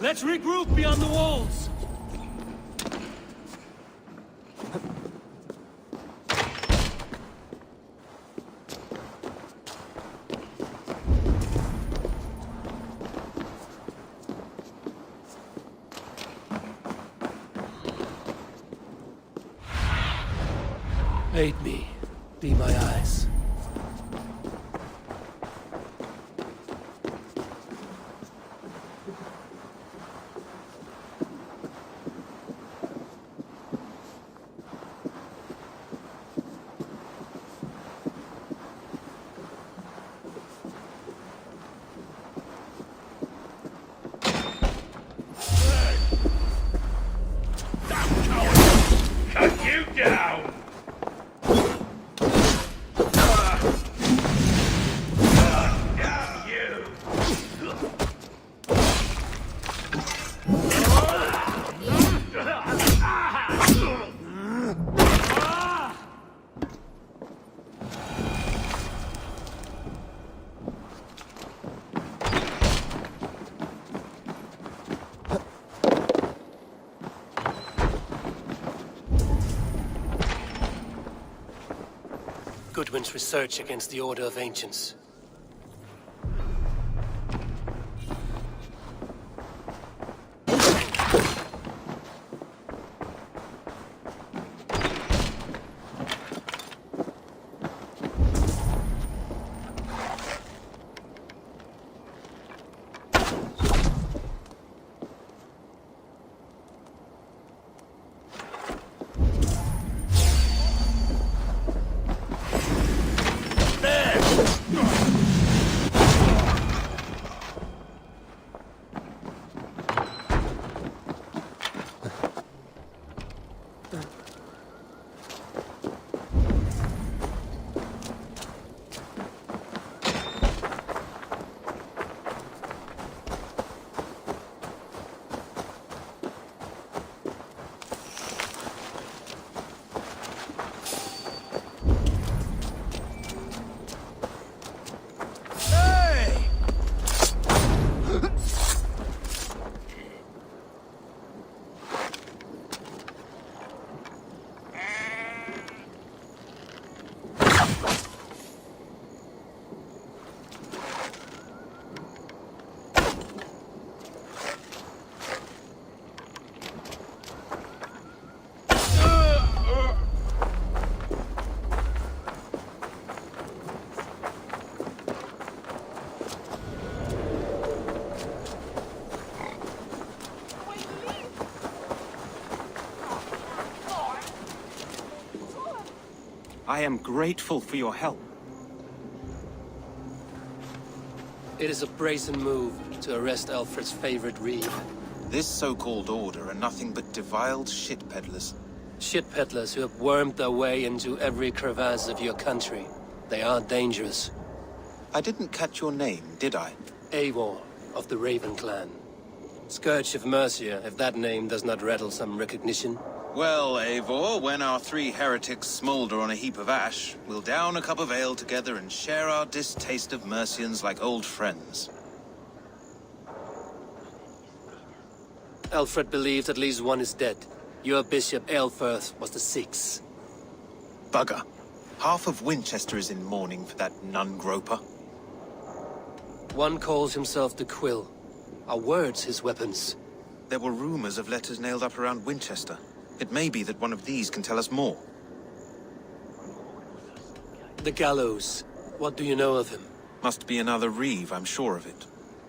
Let's regroup beyond the walls! Aid me. Be my eyes. Cut you down! Goodwin's research against the Order of Ancients. I am grateful for your help. It is a brazen move to arrest Alfred's favorite reeve. This so-called order are nothing but deviled shit peddlers. Shit peddlers who have wormed their way into every crevasse of your country. They are dangerous. I didn't catch your name, did I? Eivor, of the Raven clan. Scourge of Mercia, if that name does not rattle some recognition. Well, Eivor, when our three heretics smolder on a heap of ash, we'll down a cup of ale together and share our distaste of Mercians like old friends. Alfred believed at least one is dead. Your bishop, Aelfirth, was the sixth. Bugger. Half of Winchester is in mourning for that nun-groper. One calls himself the Quill. Are words his weapons? There were rumors of letters nailed up around Winchester. It may be that one of these can tell us more. The gallows. What do you know of him? Must be another reeve, I'm sure of it.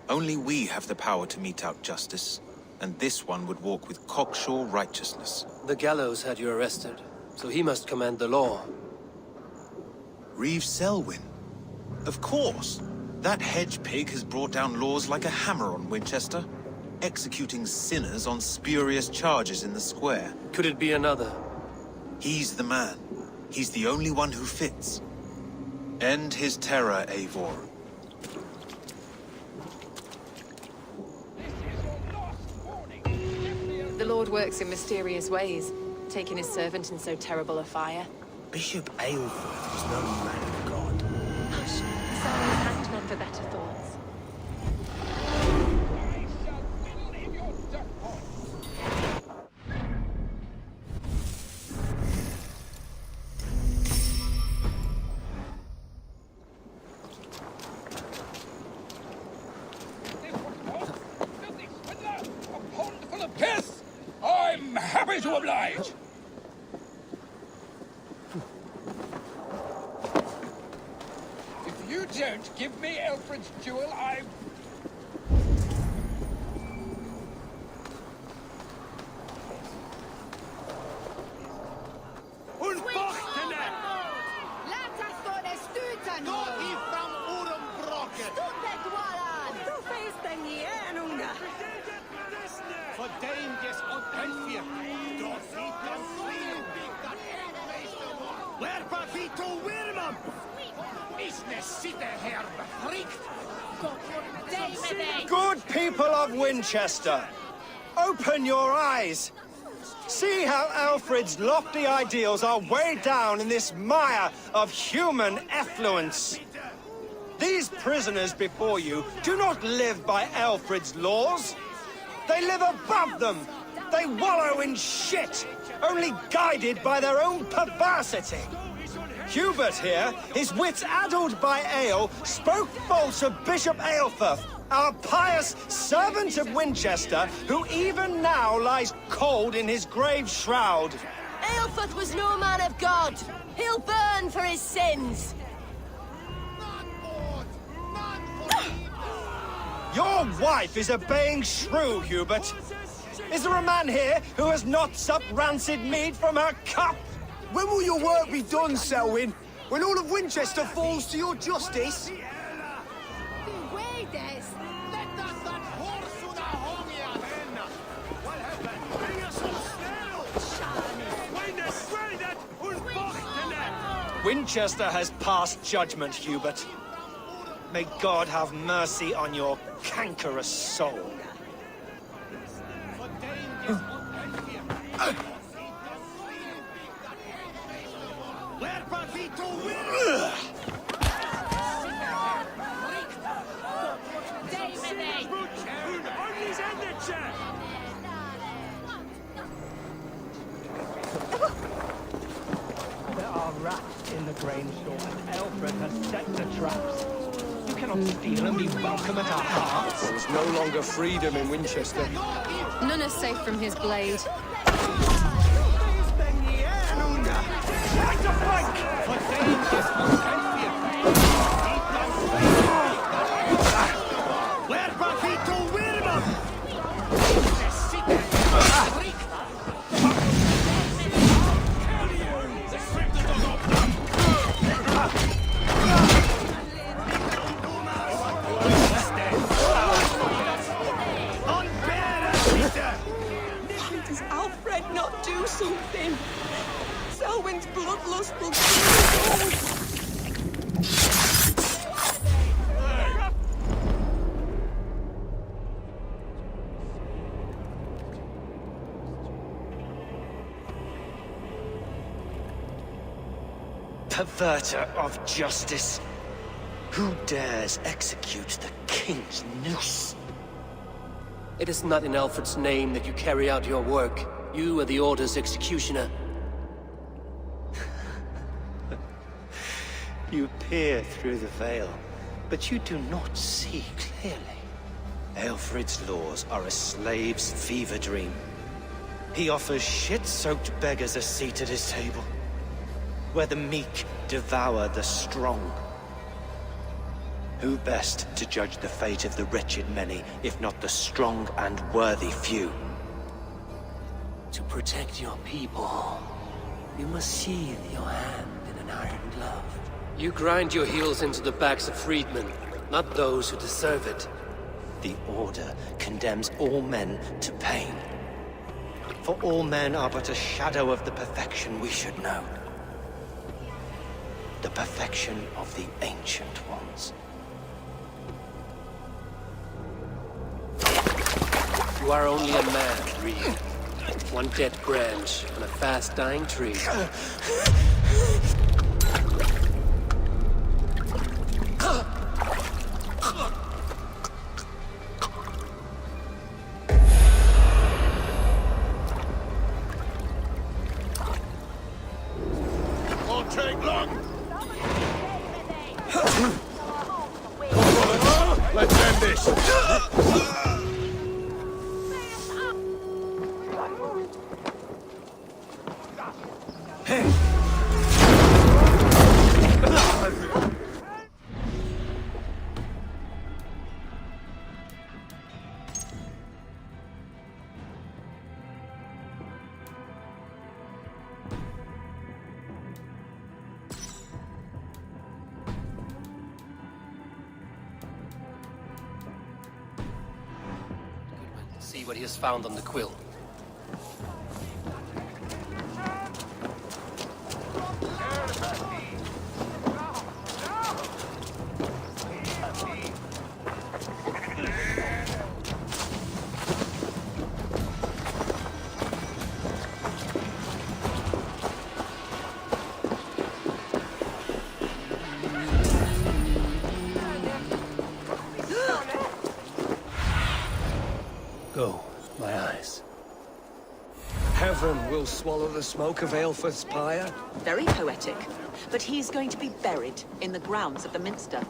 Only we have the power to mete out justice. And this one would walk with cocksure righteousness. The gallows had you arrested, so he must command the law. Reeve Selwyn. Of course. That hedge pig has brought down laws like a hammer on Winchester. Executing sinners on spurious charges in the square. Could it be another? He's the man. He's the only one who fits. End his terror, Eivor. The Lord works in mysterious ways, taking his servant in so terrible a fire. Bishop Aelfred was no man of God. Hush. Sorry, act not for better thoughts. Piss! I'm happy to oblige! If you don't give me Alfred's jewel, I... Good people of Winchester, open your eyes. See how Alfred's lofty ideals are weighed down in this mire of human effluence. These prisoners before you do not live by Alfred's laws. They live above them. They wallow in shit, only guided by their own perversity. Hubert here, his wits addled by ale, spoke false of Bishop Aelfirth, our pious servant of Winchester, who even now lies cold in his grave shroud. Aelfirth was no man of God. He'll burn for his sins. Your wife is a baying shrew, Hubert. Is there a man here who has not supped rancid mead from her cup? When will your work be done, Selwyn? When all of Winchester falls to your justice? Winchester has passed judgment, Hubert. May God have mercy on your cankerous soul. There are rats in the grain store, and Alfred has set the traps. You cannot steal and be welcome at our hearts. There is no longer freedom in Winchester. None is safe from his blade. Does Alfred not do something? Selwyn's bloodlust will kill us all. Perverter of justice. Who dares execute the king's noose? It is not in Alfred's name that you carry out your work. You are the Order's executioner. You peer through the veil, but you do not see clearly. Aelfred's laws are a slave's fever dream. He offers shit-soaked beggars a seat at his table, where the meek devour the strong. Who best to judge the fate of the wretched many, if not the strong and worthy few? To protect your people, you must sheathe your hand in an iron glove. You grind your heels into the backs of freedmen, not those who deserve it. The Order condemns all men to pain. For all men are but a shadow of the perfection we should know. The perfection of the Ancient Ones. You are only a man, Reed. One dead branch on a fast-dying tree. Won't take long. Let's end this. See what he has found on the quill. Go, my eyes. Heaven will swallow the smoke of Aelfred's pyre. Very poetic. But he's going to be buried in the grounds of the Minster.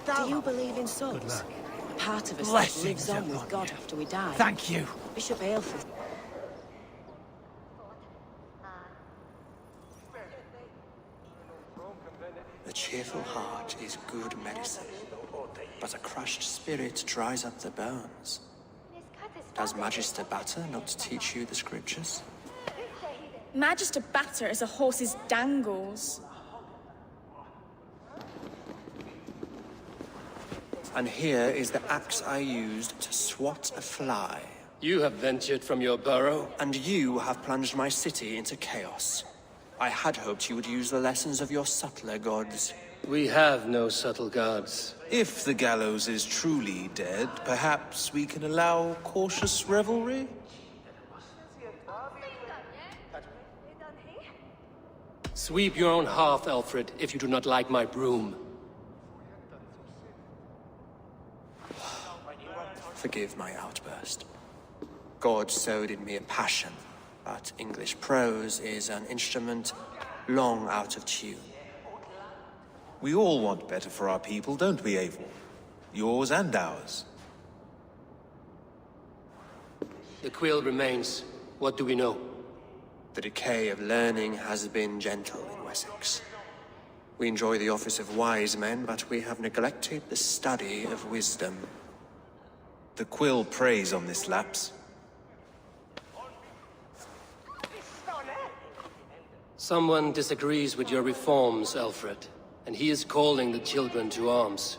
Do you believe in souls? Part of us that Blessings lives on with upon God you. after we die. Thank you. Bishop Aelfred. A cheerful heart is good medicine, but a crushed spirit dries up the bones. Does Magister Batter not teach you the scriptures? Magister Batter is a horse's dangles. And here is the axe I used to swat a fly. You have ventured from your burrow. And you have plunged my city into chaos. I had hoped you would use the lessons of your subtler gods. We have no subtle gods. If the gallows is truly dead, perhaps we can allow cautious revelry? Sweep your own hearth, Alfred, if you do not like my broom. Forgive my outburst. God sowed in me a passion, but English prose is an instrument long out of tune. We all want better for our people, don't we, Eivor? Yours and ours. The quill remains. What do we know? The decay of learning has been gentle in Wessex. We enjoy the office of wise men, but we have neglected the study of wisdom. The quill preys on this lapse. Someone disagrees with your reforms, Alfred, and he is calling the children to arms.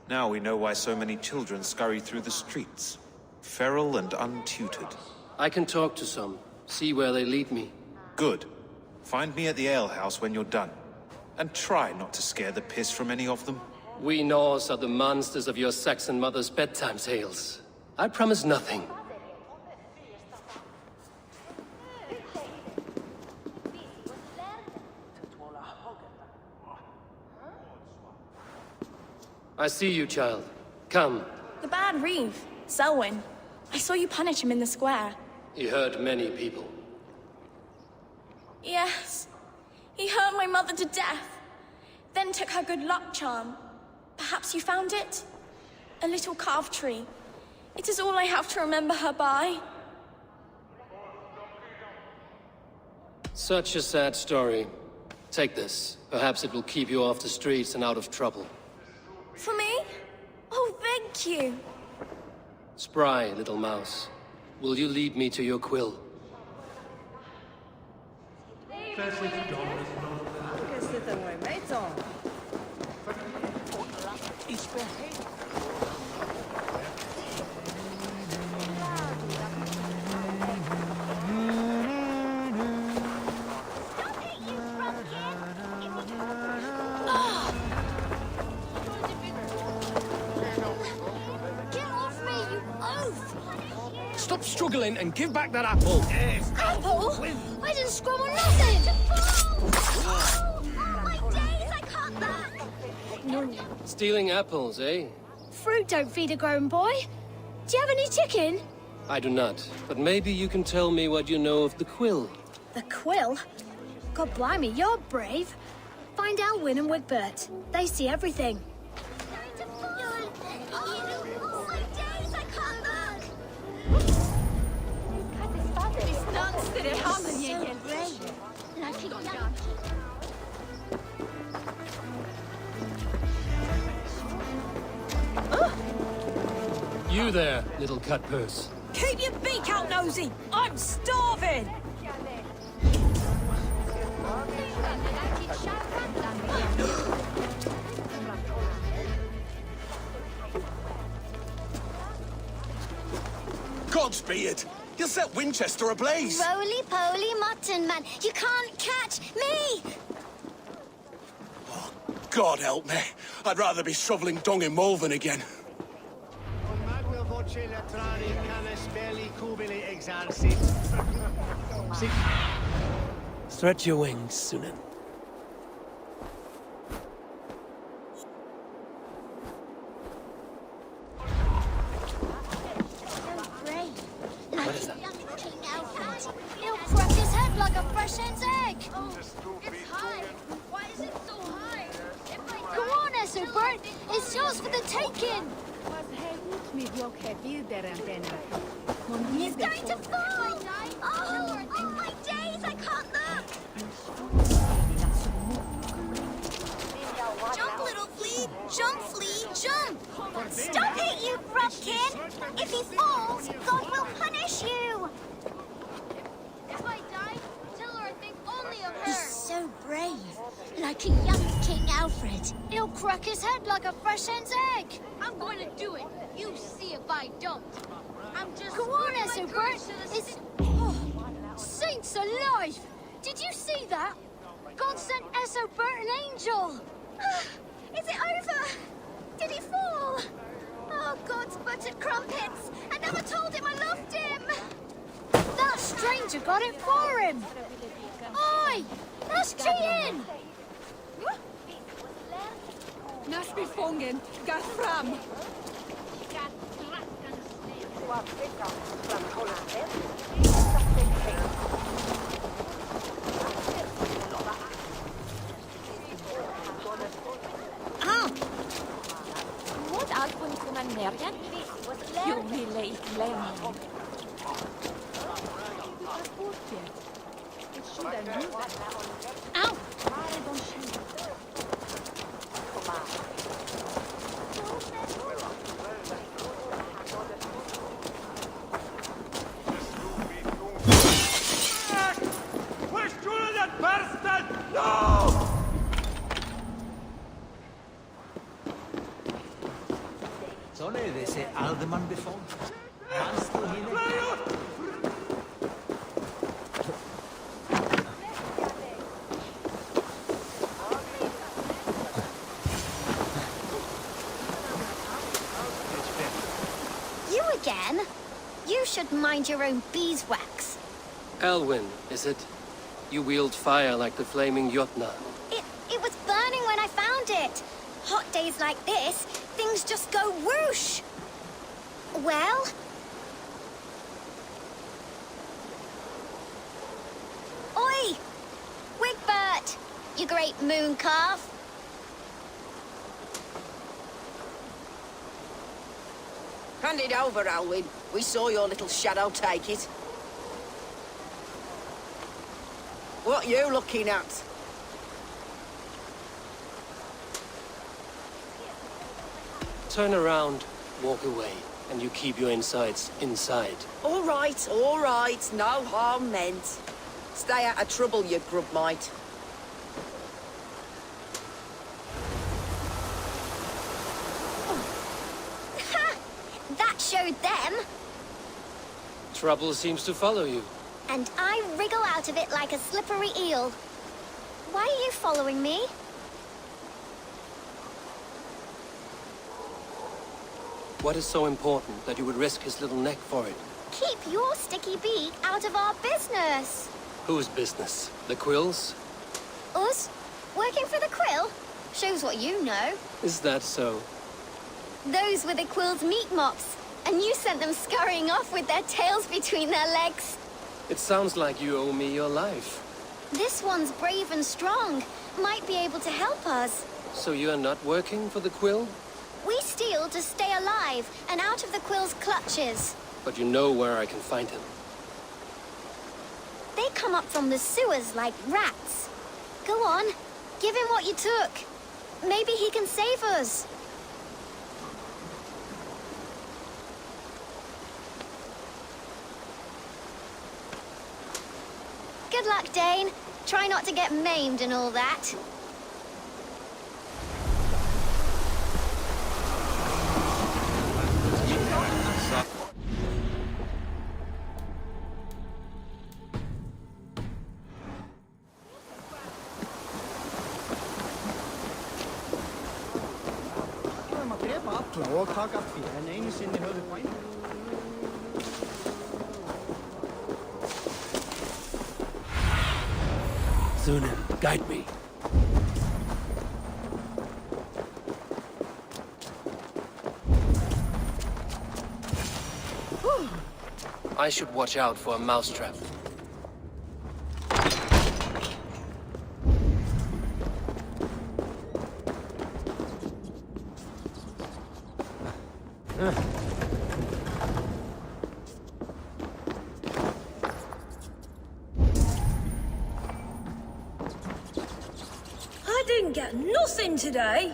Now we know why so many children scurry through the streets, feral and untutored. I can talk to some, see where they lead me. Good. Find me at the alehouse when you're done. And try not to scare the piss from any of them. We Norse are the monsters of your Saxon mother's bedtime tales. I promise nothing. I see you, child. Come. The bad Reeve, Selwyn. I saw you punish him in the square. He hurt many people. Yes. He hurt my mother to death. Then took her good luck charm. Perhaps you found it? A little carved tree. It is all I have to remember her by. Such a sad story. Take this. Perhaps it will keep you off the streets and out of trouble. For me? Oh, thank you. Spry, little mouse. Will you lead me to your quill? Stop struggling and give back that apple. Apple? I didn't scrum on nothing! Oh, my days, I can't back! Stealing apples, eh? Fruit don't feed a grown boy. Do you have any chicken? I do not, but maybe you can tell me what you know of the quill. The quill? God blimey, you're brave. Find Alwyn and Wigbert. They see everything. You there, little cut purse. Keep your beak out, nosy! I'm starving! Godspeed! You'll set Winchester ablaze! Roly-poly mutton man, you can't catch me! God help me. I'd rather be shoveling dung in Malvern again. Stretch your wings, Sunan. What is that? He'll crack his head like a fresh hen's egg! Oh, it's high! Why is it so high? Go on, Esselbert! It's yours for the taking! He's going to fall! Oh, my days, I can't look! Jump, little flea! Jump, flea, jump! Stop it, you grubkin! If he falls, God will punish you! If I die, tell her I think only of her. He's so brave. Like a young King Alfred. He'll crack his head like a fresh hen's egg. I'm going to do it. You see if I don't. I'm just... Go on, Esselbert. It's... Oh, saints alive! Did you see that? God sent Esselbert an angel. Is it over? Did he fall? Oh, God's buttered crumpets. I never told him I loved him. That stranger got it for him. Oi! That's cheating! Nash me fungen, ga fram! ich lerne. Ow! Således är Alderman befolkad. Han står hinne. You again? You should mind your own beeswax. Elwyn, is it? You wield fire like the flaming Jotna. It was burning when I found it. Hot days like this, things just go whoosh. Well? Oi! Wigbert! You great moon calf. Hand it over, Alwyn. We saw your little shadow take it. What you looking at? Turn around, walk away, and you keep your insides inside. All right, no harm meant. Stay out of trouble, you grub mite. Ha! That showed them. Trouble seems to follow you. And I wriggle out of it like a slippery eel. Why are you following me? What is so important that you would risk his little neck for it? Keep your sticky beak out of our business. Whose business? The Quills? Us? Working for the Quill? Shows what you know. Is that so? Those were the Quill's meat mops, and you sent them scurrying off with their tails between their legs. It sounds like you owe me your life. This one's brave and strong. Might be able to help us. So you're not working for the Quill? We steal to stay alive and out of the Quill's clutches. But you know where I can find him. They come up from the sewers like rats. Go on, give him what you took. Maybe he can save us. Good luck, Dane. Try not to get maimed and all that. Að drepa alla og taka allt fyrir en einu sinni höfðu bænir. Thunin, guide me. I should watch out for a mousetrap. I didn't get nothing today.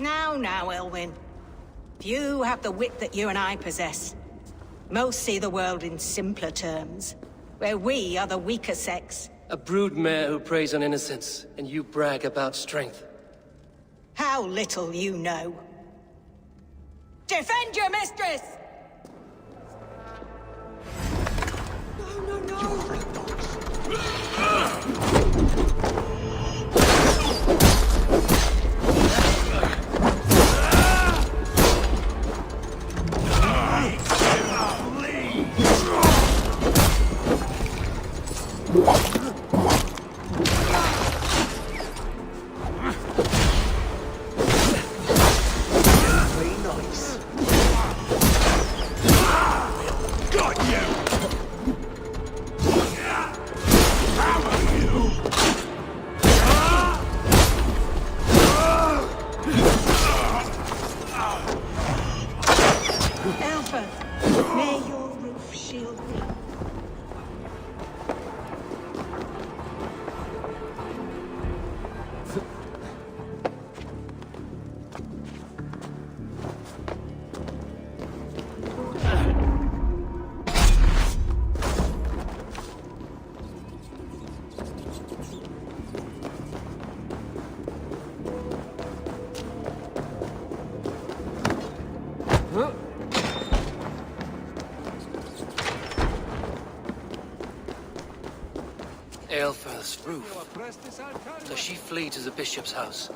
Now, Elwyn. Few have the wit that you and I possess. Most see the world in simpler terms, where we are the weaker sex. A broodmare who preys on innocence, and you brag about strength. How little you know. Defend your mistress! Aelfirth's roof. Does she flee to the bishop's house?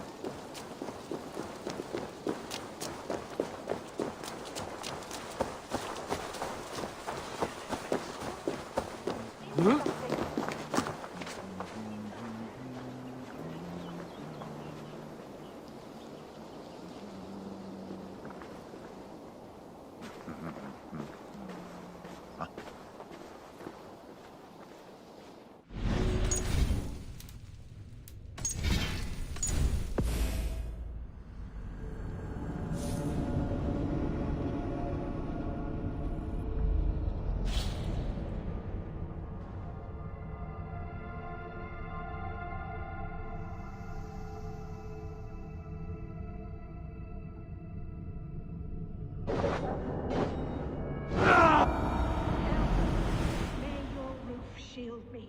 Shield me.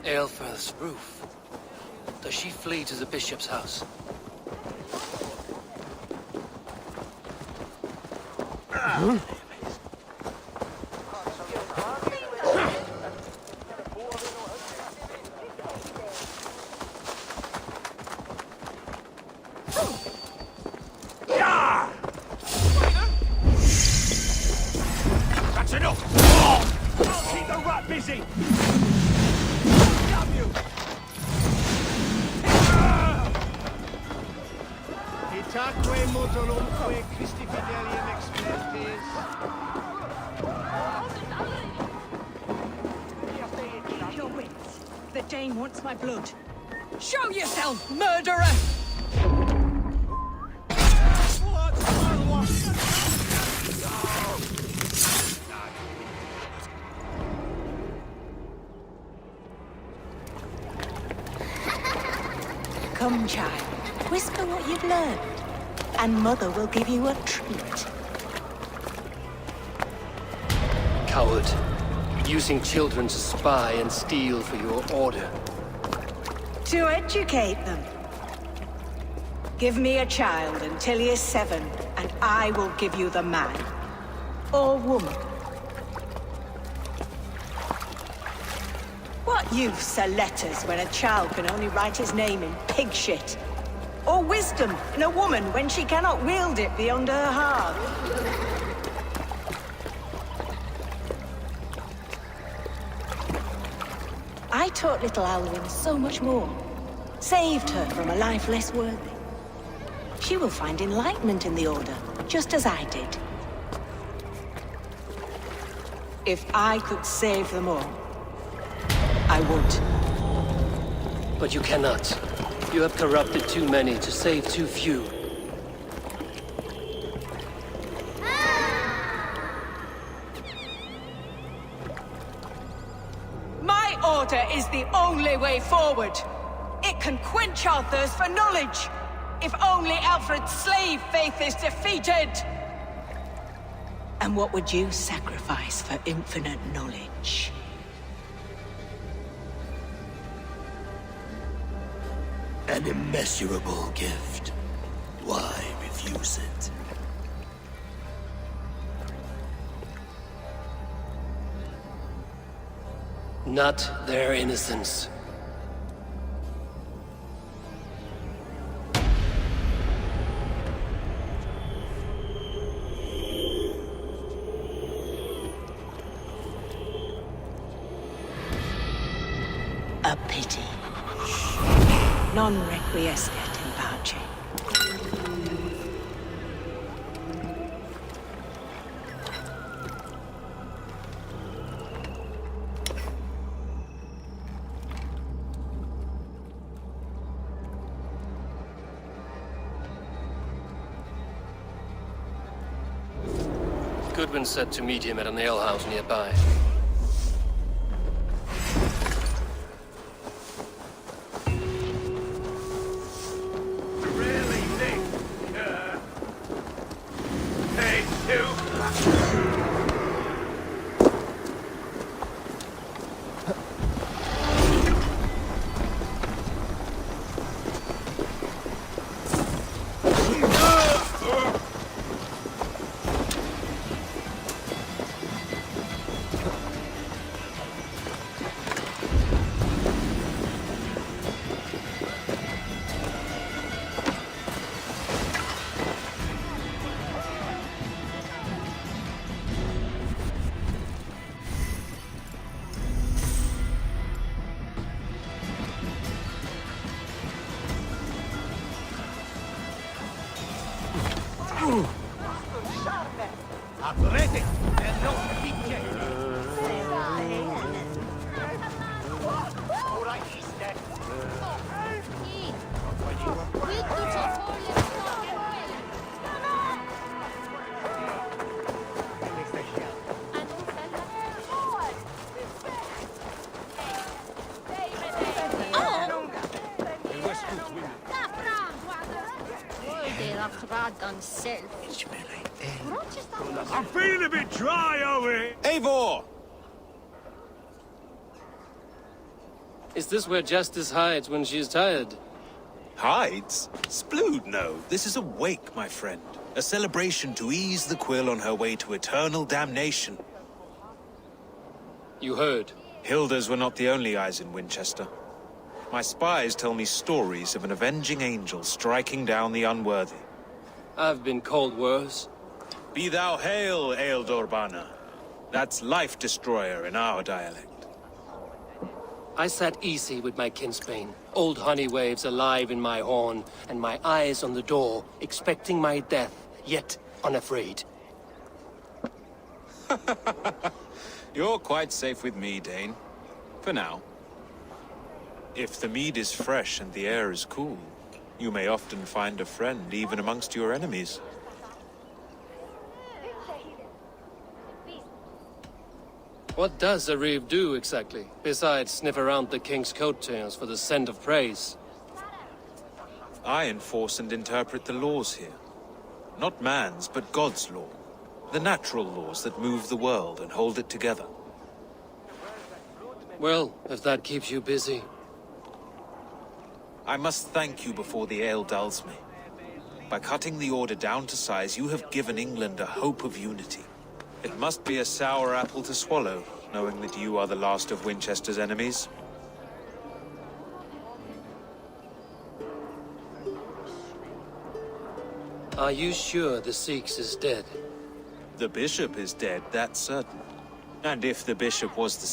Aelfirth's roof. Does she flee to the bishop's house? That's enough! Keep the rat busy! Itaque motorumque Christi Fidelium explectis. Keep your wits. The Dane wants my blood. Show yourself, murderer! Come, child. Whisper what you've learned, and Mother will give you a treat. Coward. Using children to spy and steal for your order. To educate them. Give me a child until he is 7, and I will give you the man. Or woman. What use are letters when a child can only write his name in pig shit? Or wisdom in a woman when she cannot wield it beyond her heart? I taught little Alwyn so much more. Saved her from a life less worthy. She will find enlightenment in the Order, just as I did. If I could save them all, I would. But you cannot. You have corrupted too many to save too few. My Order is the only way forward. It can quench our thirst for knowledge. If only Alfred's slave faith is defeated! And what would you sacrifice for infinite knowledge? An immeasurable gift. Why refuse it? Not their innocence. A pity. Non requiescat in pace. Goodwin said to meet him at an alehouse nearby. I'm feeling a bit dry over here. Eivor! Is this where Justice hides when she is tired? Hides? Splood, no. This is a wake, my friend. A celebration to ease the Quill on her way to eternal damnation. You heard. Hilda's were not the only eyes in Winchester. My spies tell me stories of an avenging angel striking down the unworthy. I've been called worse. Be thou hail, Ealdor. That's Life Destroyer in our dialect. I sat easy with my kinsbane, old honey waves alive in my horn, and my eyes on the door, expecting my death, yet unafraid. You're quite safe with me, Dane. For now. If the mead is fresh and the air is cool, you may often find a friend even amongst your enemies. What does a reeve do, exactly, besides sniff around the king's coattails for the scent of praise? I enforce and interpret the laws here. Not man's, but God's law. The natural laws that move the world and hold it together. Well, if that keeps you busy. I must thank you before the ale dulls me. By cutting the Order down to size, you have given England a hope of unity. It must be a sour apple to swallow, knowing that you are the last of Winchester's enemies. Are you sure the Sikhs is dead? The bishop is dead, that's certain. And if the bishop was the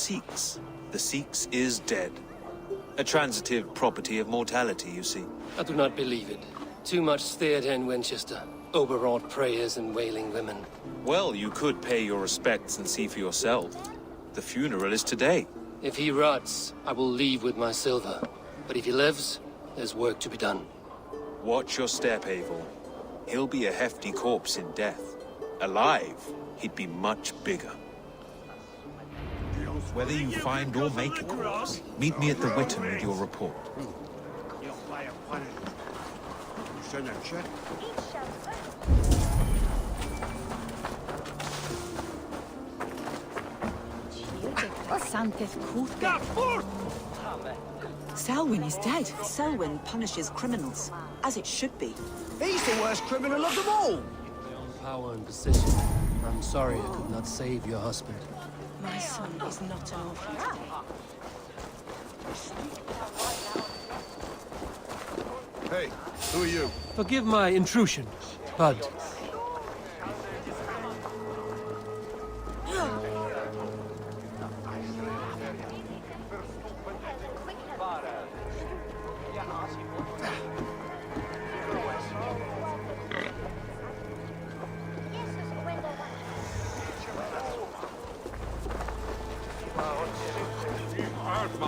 Sikhs is dead. A transitive property of mortality, you see. I do not believe it. Too much theater in Winchester. Overwrought prayers and wailing women. Well, you could pay your respects and see for yourself. The funeral is today. If he rots, I will leave with my silver. But if he lives, there's work to be done. Watch your step, Eivor. He'll be a hefty corpse in death. Alive, he'd be much bigger. Whether you find or make a corpse, meet me at the Witten with your report. Selwyn is dead. Selwyn punishes criminals, as it should be. He's the worst criminal of them all! Power and position. I'm sorry I could not save your husband. My son is not an orphan today. Hey, who are you? Forgive my intrusion, Bud.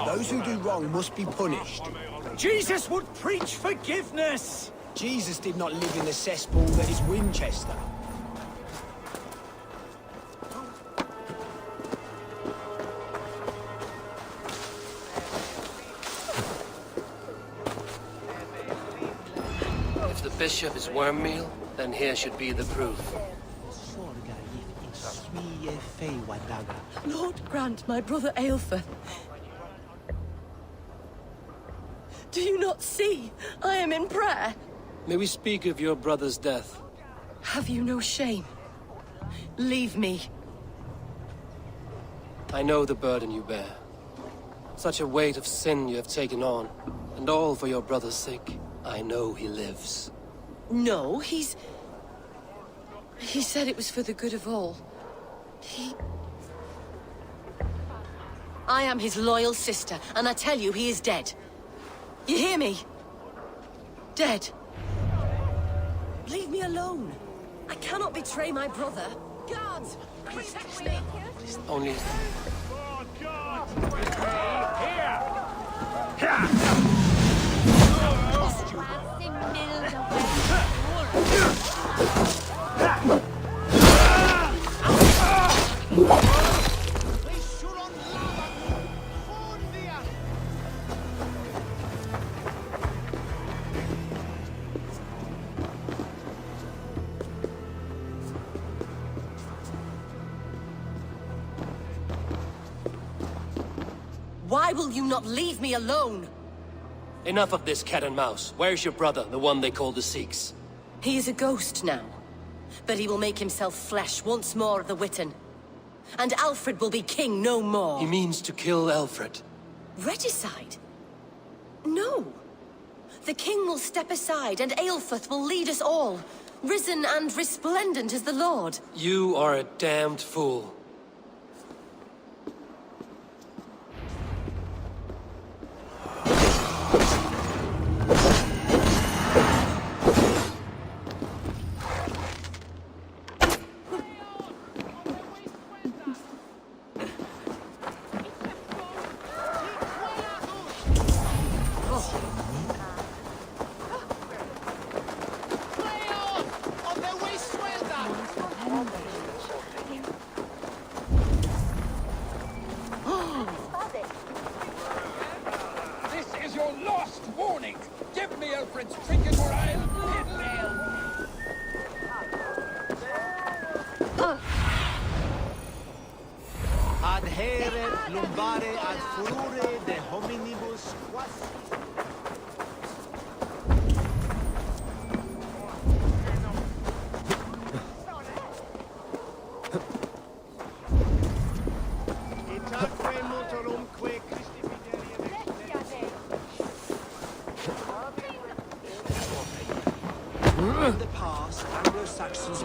Those who do wrong must be punished. Jesus would preach forgiveness! Jesus did not live in the cesspool that is Winchester. If the bishop is worm-meal, then here should be the proof. Lord grant my brother Aelfir. Do you not see? I am in prayer. May we speak of your brother's death? Have you no shame? Leave me. I know the burden you bear. Such a weight of sin you have taken on. And all for your brother's sake. I know he lives. No, He said it was for the good of all. I am his loyal sister, and I tell you he is dead. You hear me? Dead. Leave me alone. I cannot betray my brother. Guards, protect me. Only... Why will you not leave me alone? Enough of this cat and mouse. Where's your brother, the one they call the Sikhs? He is a ghost now. But he will make himself flesh once more of the Witten. And Alfred will be king no more. He means to kill Alfred. Regicide? No. The king will step aside and Aelfir will lead us all. Risen and resplendent as the Lord. You are a damned fool.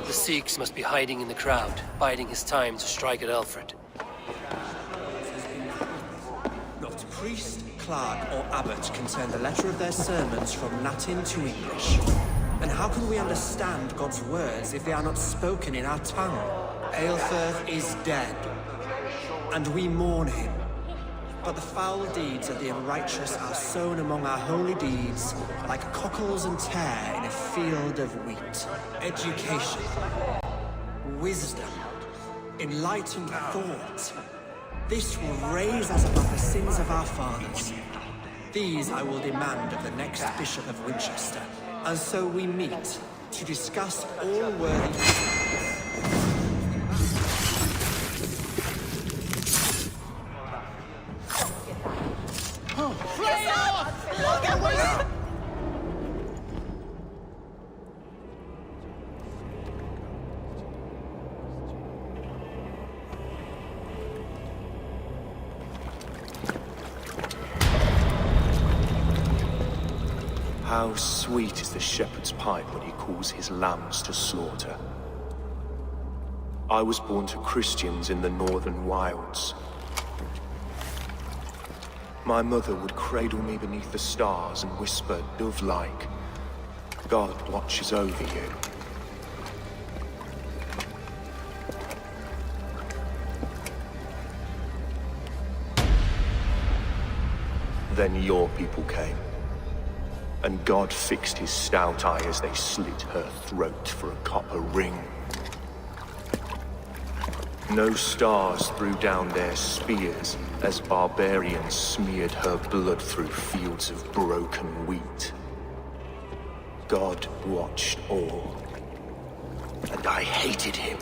The Sikhs must be hiding in the crowd, biding his time to strike at Alfred. Not priest, clerk, or abbot can turn the letter of their sermons from Latin to English. And how can we understand God's words if they are not spoken in our tongue? Aelfirth is dead, and we mourn him. But the foul deeds of the unrighteous are sown among our holy deeds, like cockles and tare in a field of wheat. Education, wisdom, enlightened thought. This will raise us above the sins of our fathers. These I will demand of the next Bishop of Winchester. And so we meet to discuss all worthy How sweet is the shepherd's pipe when he calls his lambs to slaughter. I was born to Christians in the northern wilds. My mother would cradle me beneath the stars and whisper, dove-like, God watches over you. Then your people came. And God fixed his stout eye as they slit her throat for a copper ring. No stars threw down their spears as barbarians smeared her blood through fields of broken wheat. God watched all, and I hated him.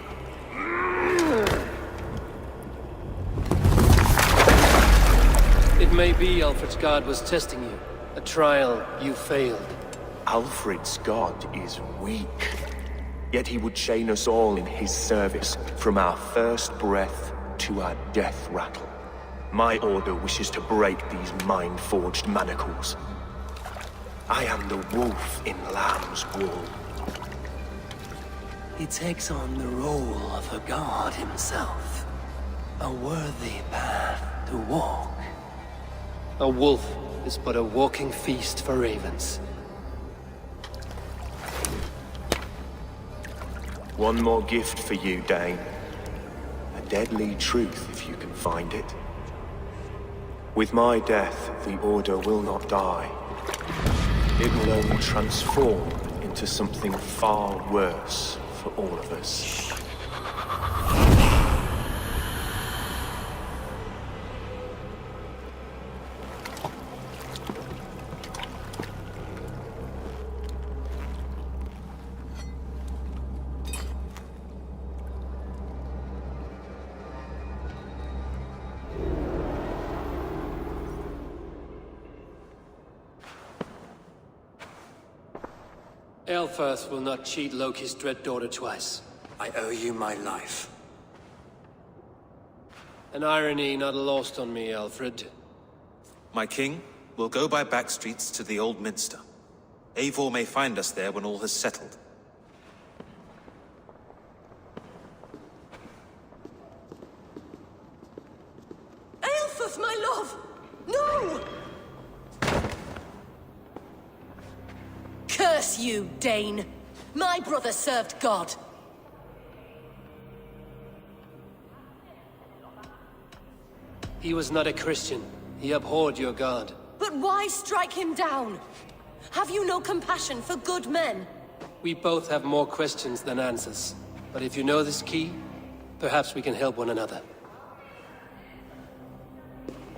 It may be Alfred's God was testing you. A trial you failed. Alfred's God is weak. Yet he would chain us all in his service, from our first breath to our death rattle. My order wishes to break these mind-forged manacles. I am the wolf in lamb's wool. He takes on the role of a god himself. A worthy path to walk. A wolf is but a walking feast for ravens. One more gift for you, Dane. A deadly truth, if you can find it. With my death, the Order will not die. It will only transform into something far worse for all of us. Aelfirth will not cheat Loki's dread daughter twice. I owe you my life. An irony not lost on me, Alfred. My king, we'll go by back streets to the Old Minster. Eivor may find us there when all has settled. Aelfirth, my love! No! Curse you, Dane! My brother served God. He was not a Christian. He abhorred your God. But why strike him down? Have you no compassion for good men? We both have more questions than answers. But if you know this key, perhaps we can help one another.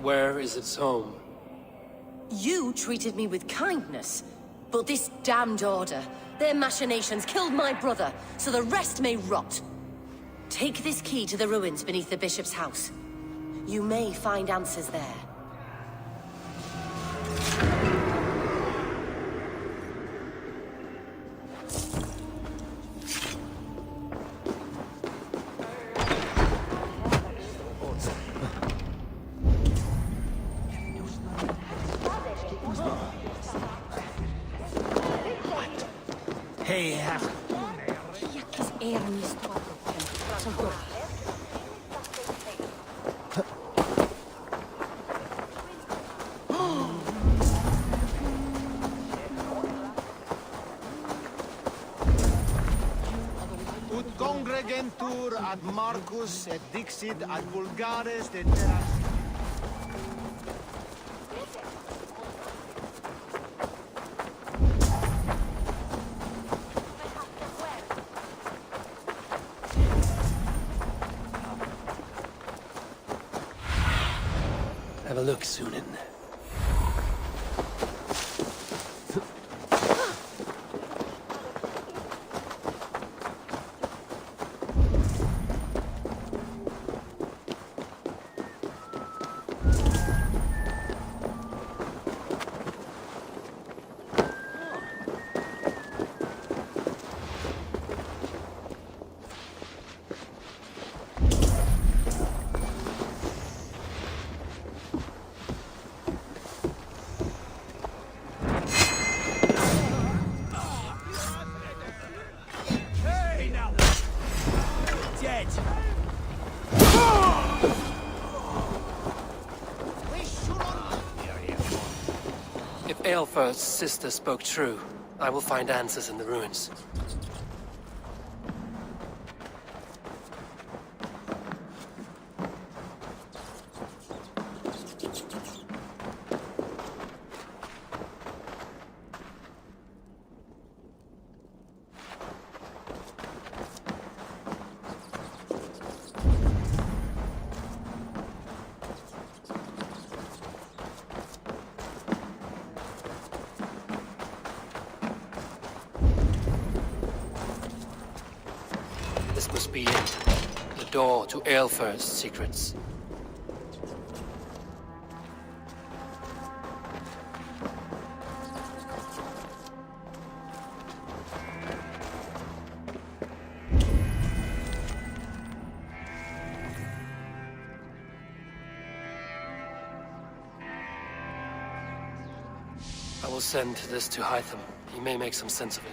Where is its home? You treated me with kindness. But this damned Order, their machinations killed my brother, so the rest may rot. Take this key to the ruins beneath the Bishop's house. You may find answers there. ad Marcus et dixit ad vulgares de terra. Have a look, Sunan. If Aelfir's sister spoke true, I will find answers in the ruins. This must be it. The door to Aelfir's secrets. I will send this to Hytham. He may make some sense of it.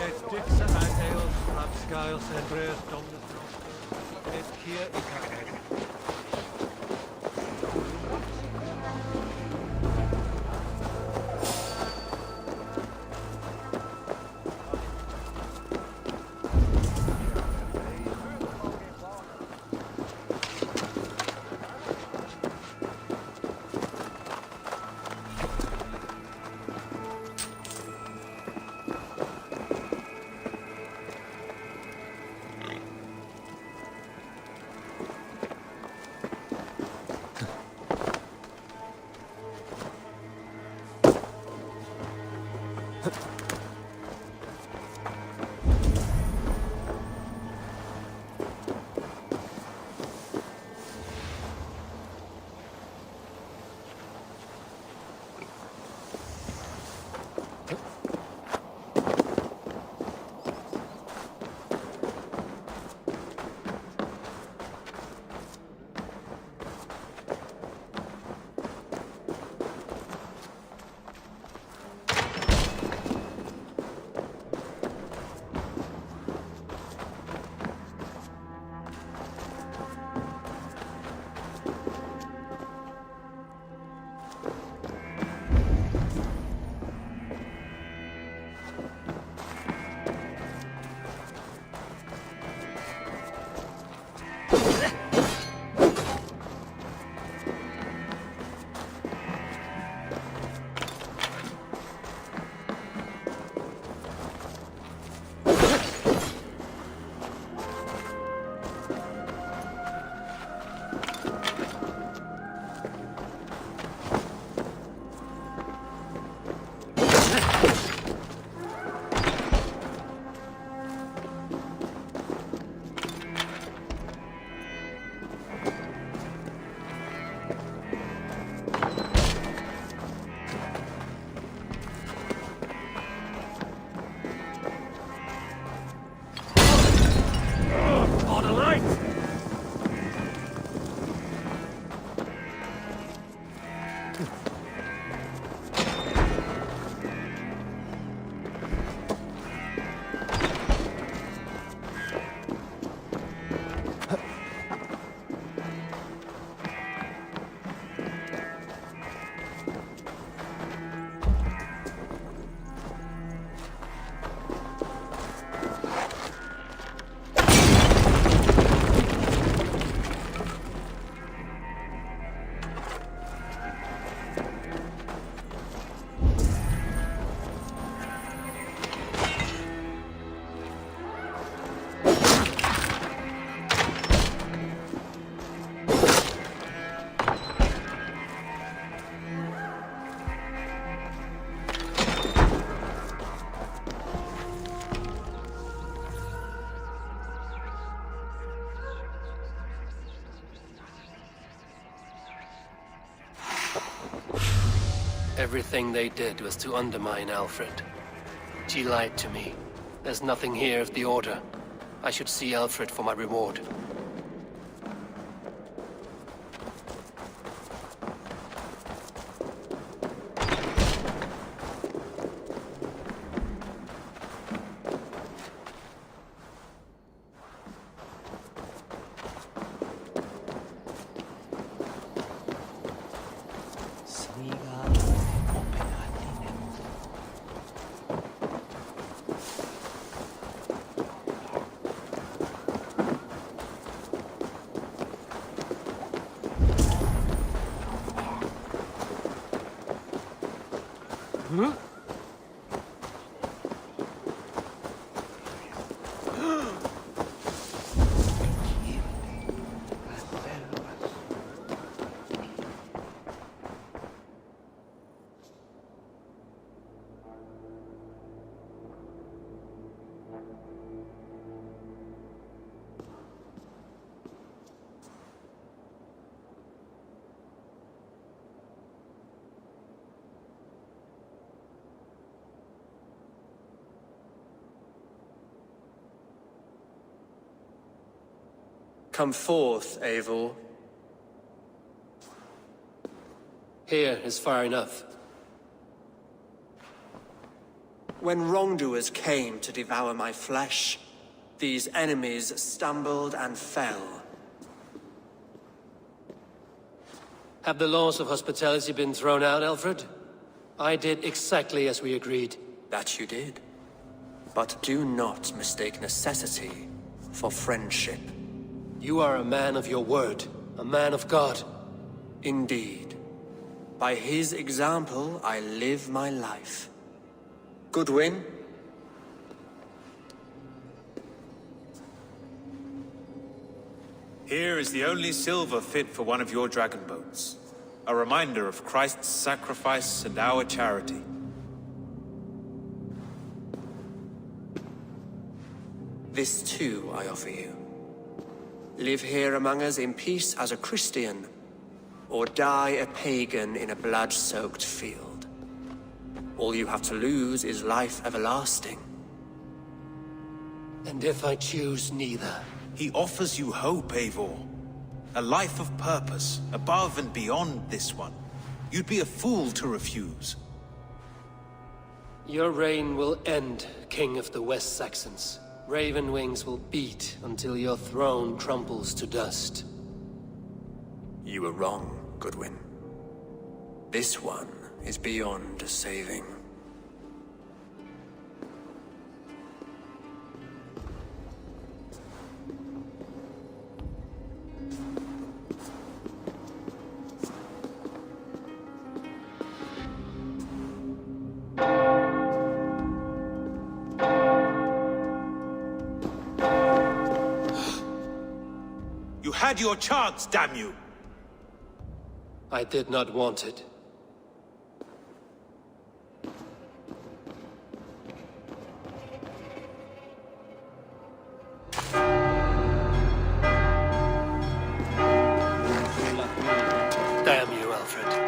Et dixa ad eos rapscaels hebreus dominus nostrum, et quia icaret. Everything they did was to undermine Alfred. She lied to me. There's nothing here of the Order. I should see Alfred for my reward. Huh? Come forth, Eivor. Here is far enough. When wrongdoers came to devour my flesh, these enemies stumbled and fell. Have the laws of hospitality been thrown out, Alfred? I did exactly as we agreed. That you did. But do not mistake necessity for friendship. You are a man of your word, a man of God. Indeed. By his example, I live my life. Goodwin? Here is the only silver fit for one of your dragon boats. A reminder of Christ's sacrifice and our charity. This too I offer you. Live here among us in peace as a Christian, or die a pagan in a blood-soaked field. All you have to lose is life everlasting. And if I choose neither? He offers you hope, Eivor. A life of purpose, above and beyond this one. You'd be a fool to refuse. Your reign will end, King of the West Saxons. Raven wings will beat until your throne crumbles to dust. You were wrong, Goodwin. This one is beyond saving. You had your chance, damn you! I did not want it. Damn you, Alfred.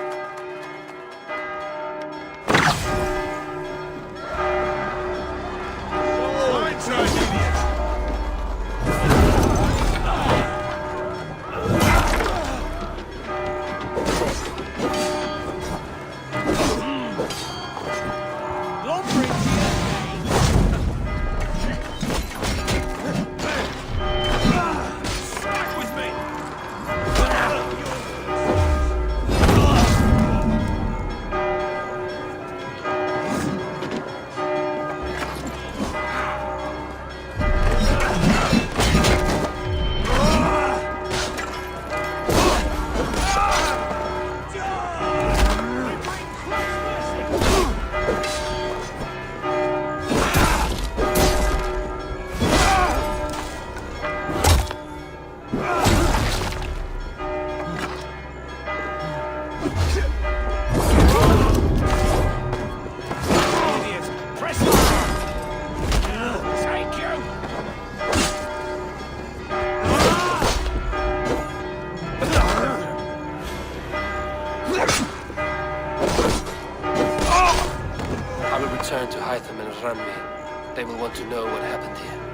They will want to know what happened here.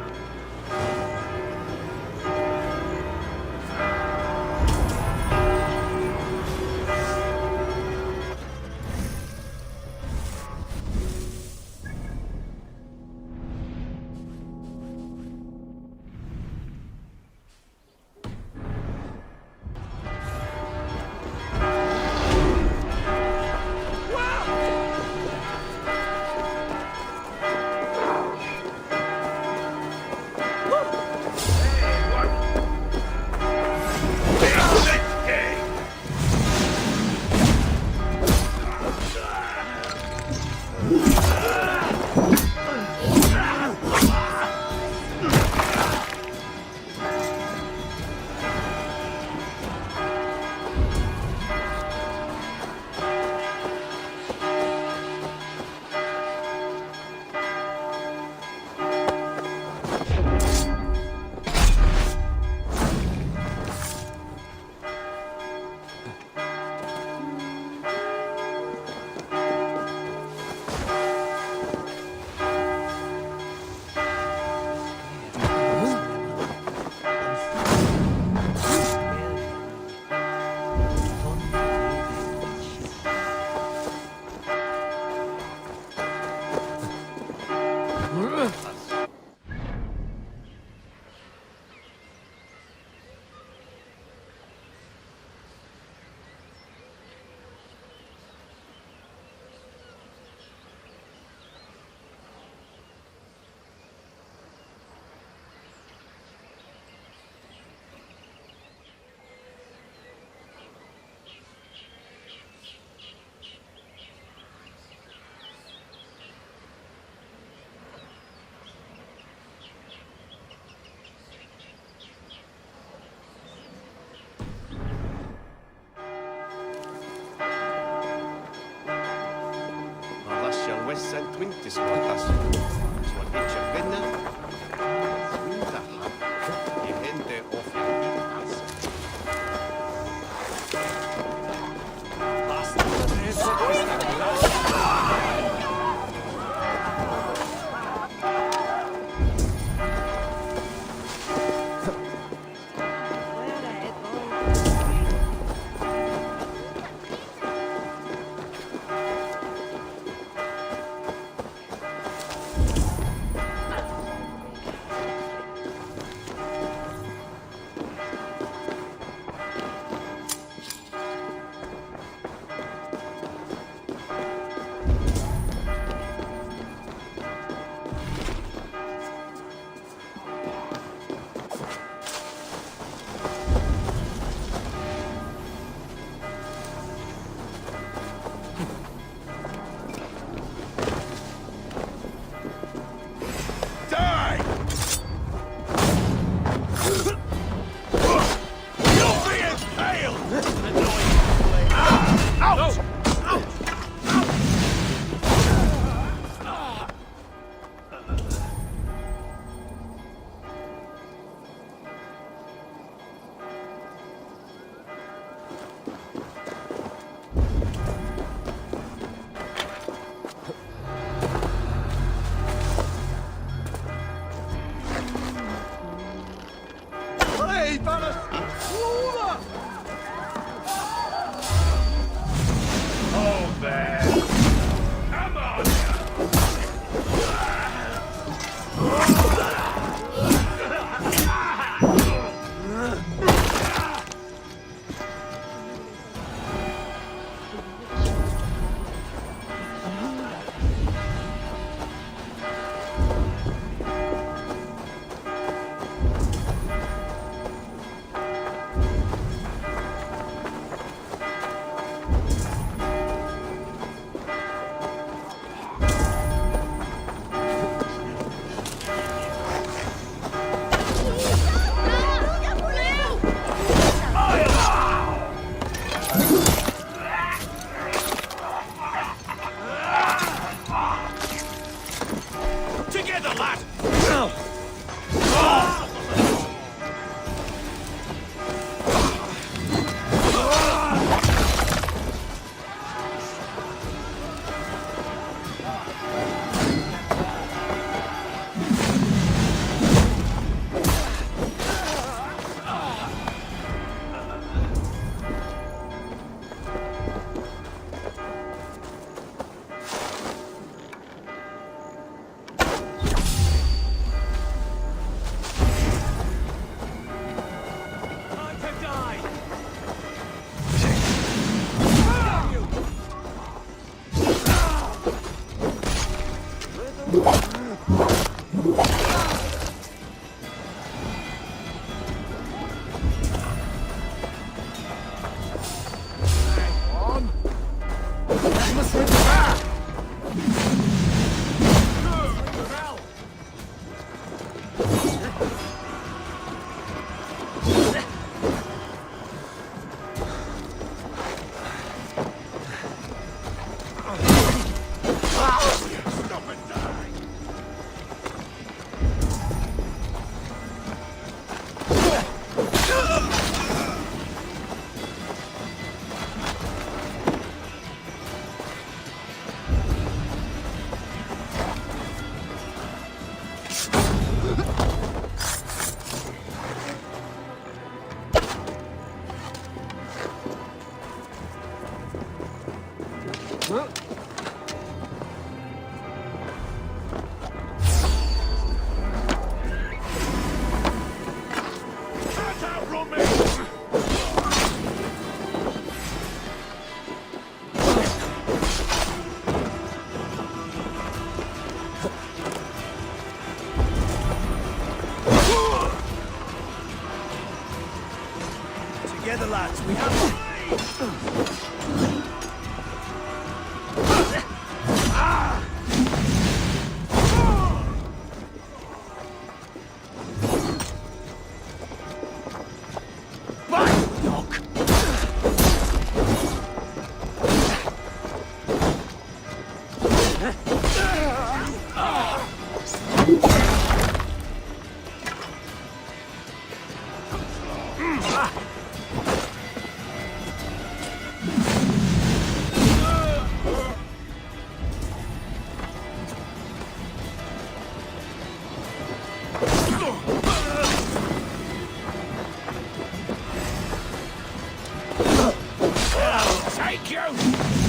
together, lads. We have... Take you!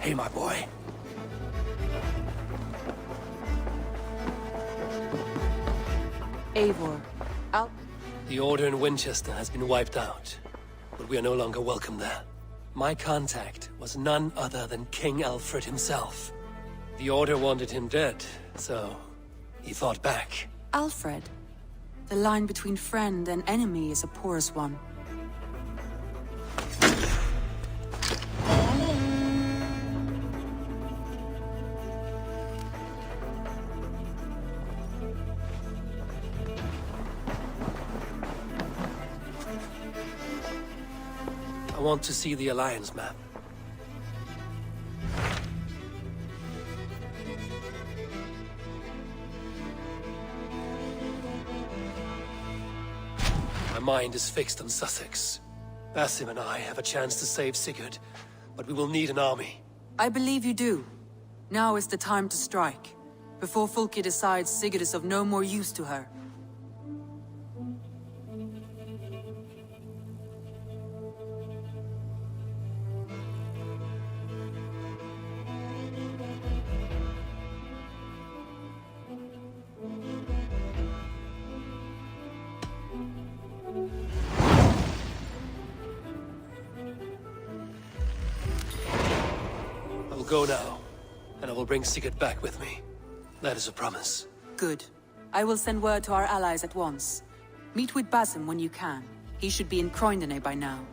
Hey, my boy. Eivor, The Order in Winchester has been wiped out, but we are no longer welcome there. My contact was none other than King Alfred himself. The Order wanted him dead, so he fought back. Alfred. The line between friend and enemy is a porous one. I want to see the Alliance map. My mind is fixed on Sussex. Basim and I have a chance to save Sigurd, but we will need an army. I believe you do. Now is the time to strike, before Fulke decides Sigurd is of no more use to her. I will go now, and I will bring Sigurd back with me. That is a promise. Good. I will send word to our allies at once. Meet with Basim when you can. He should be in Croydon by now.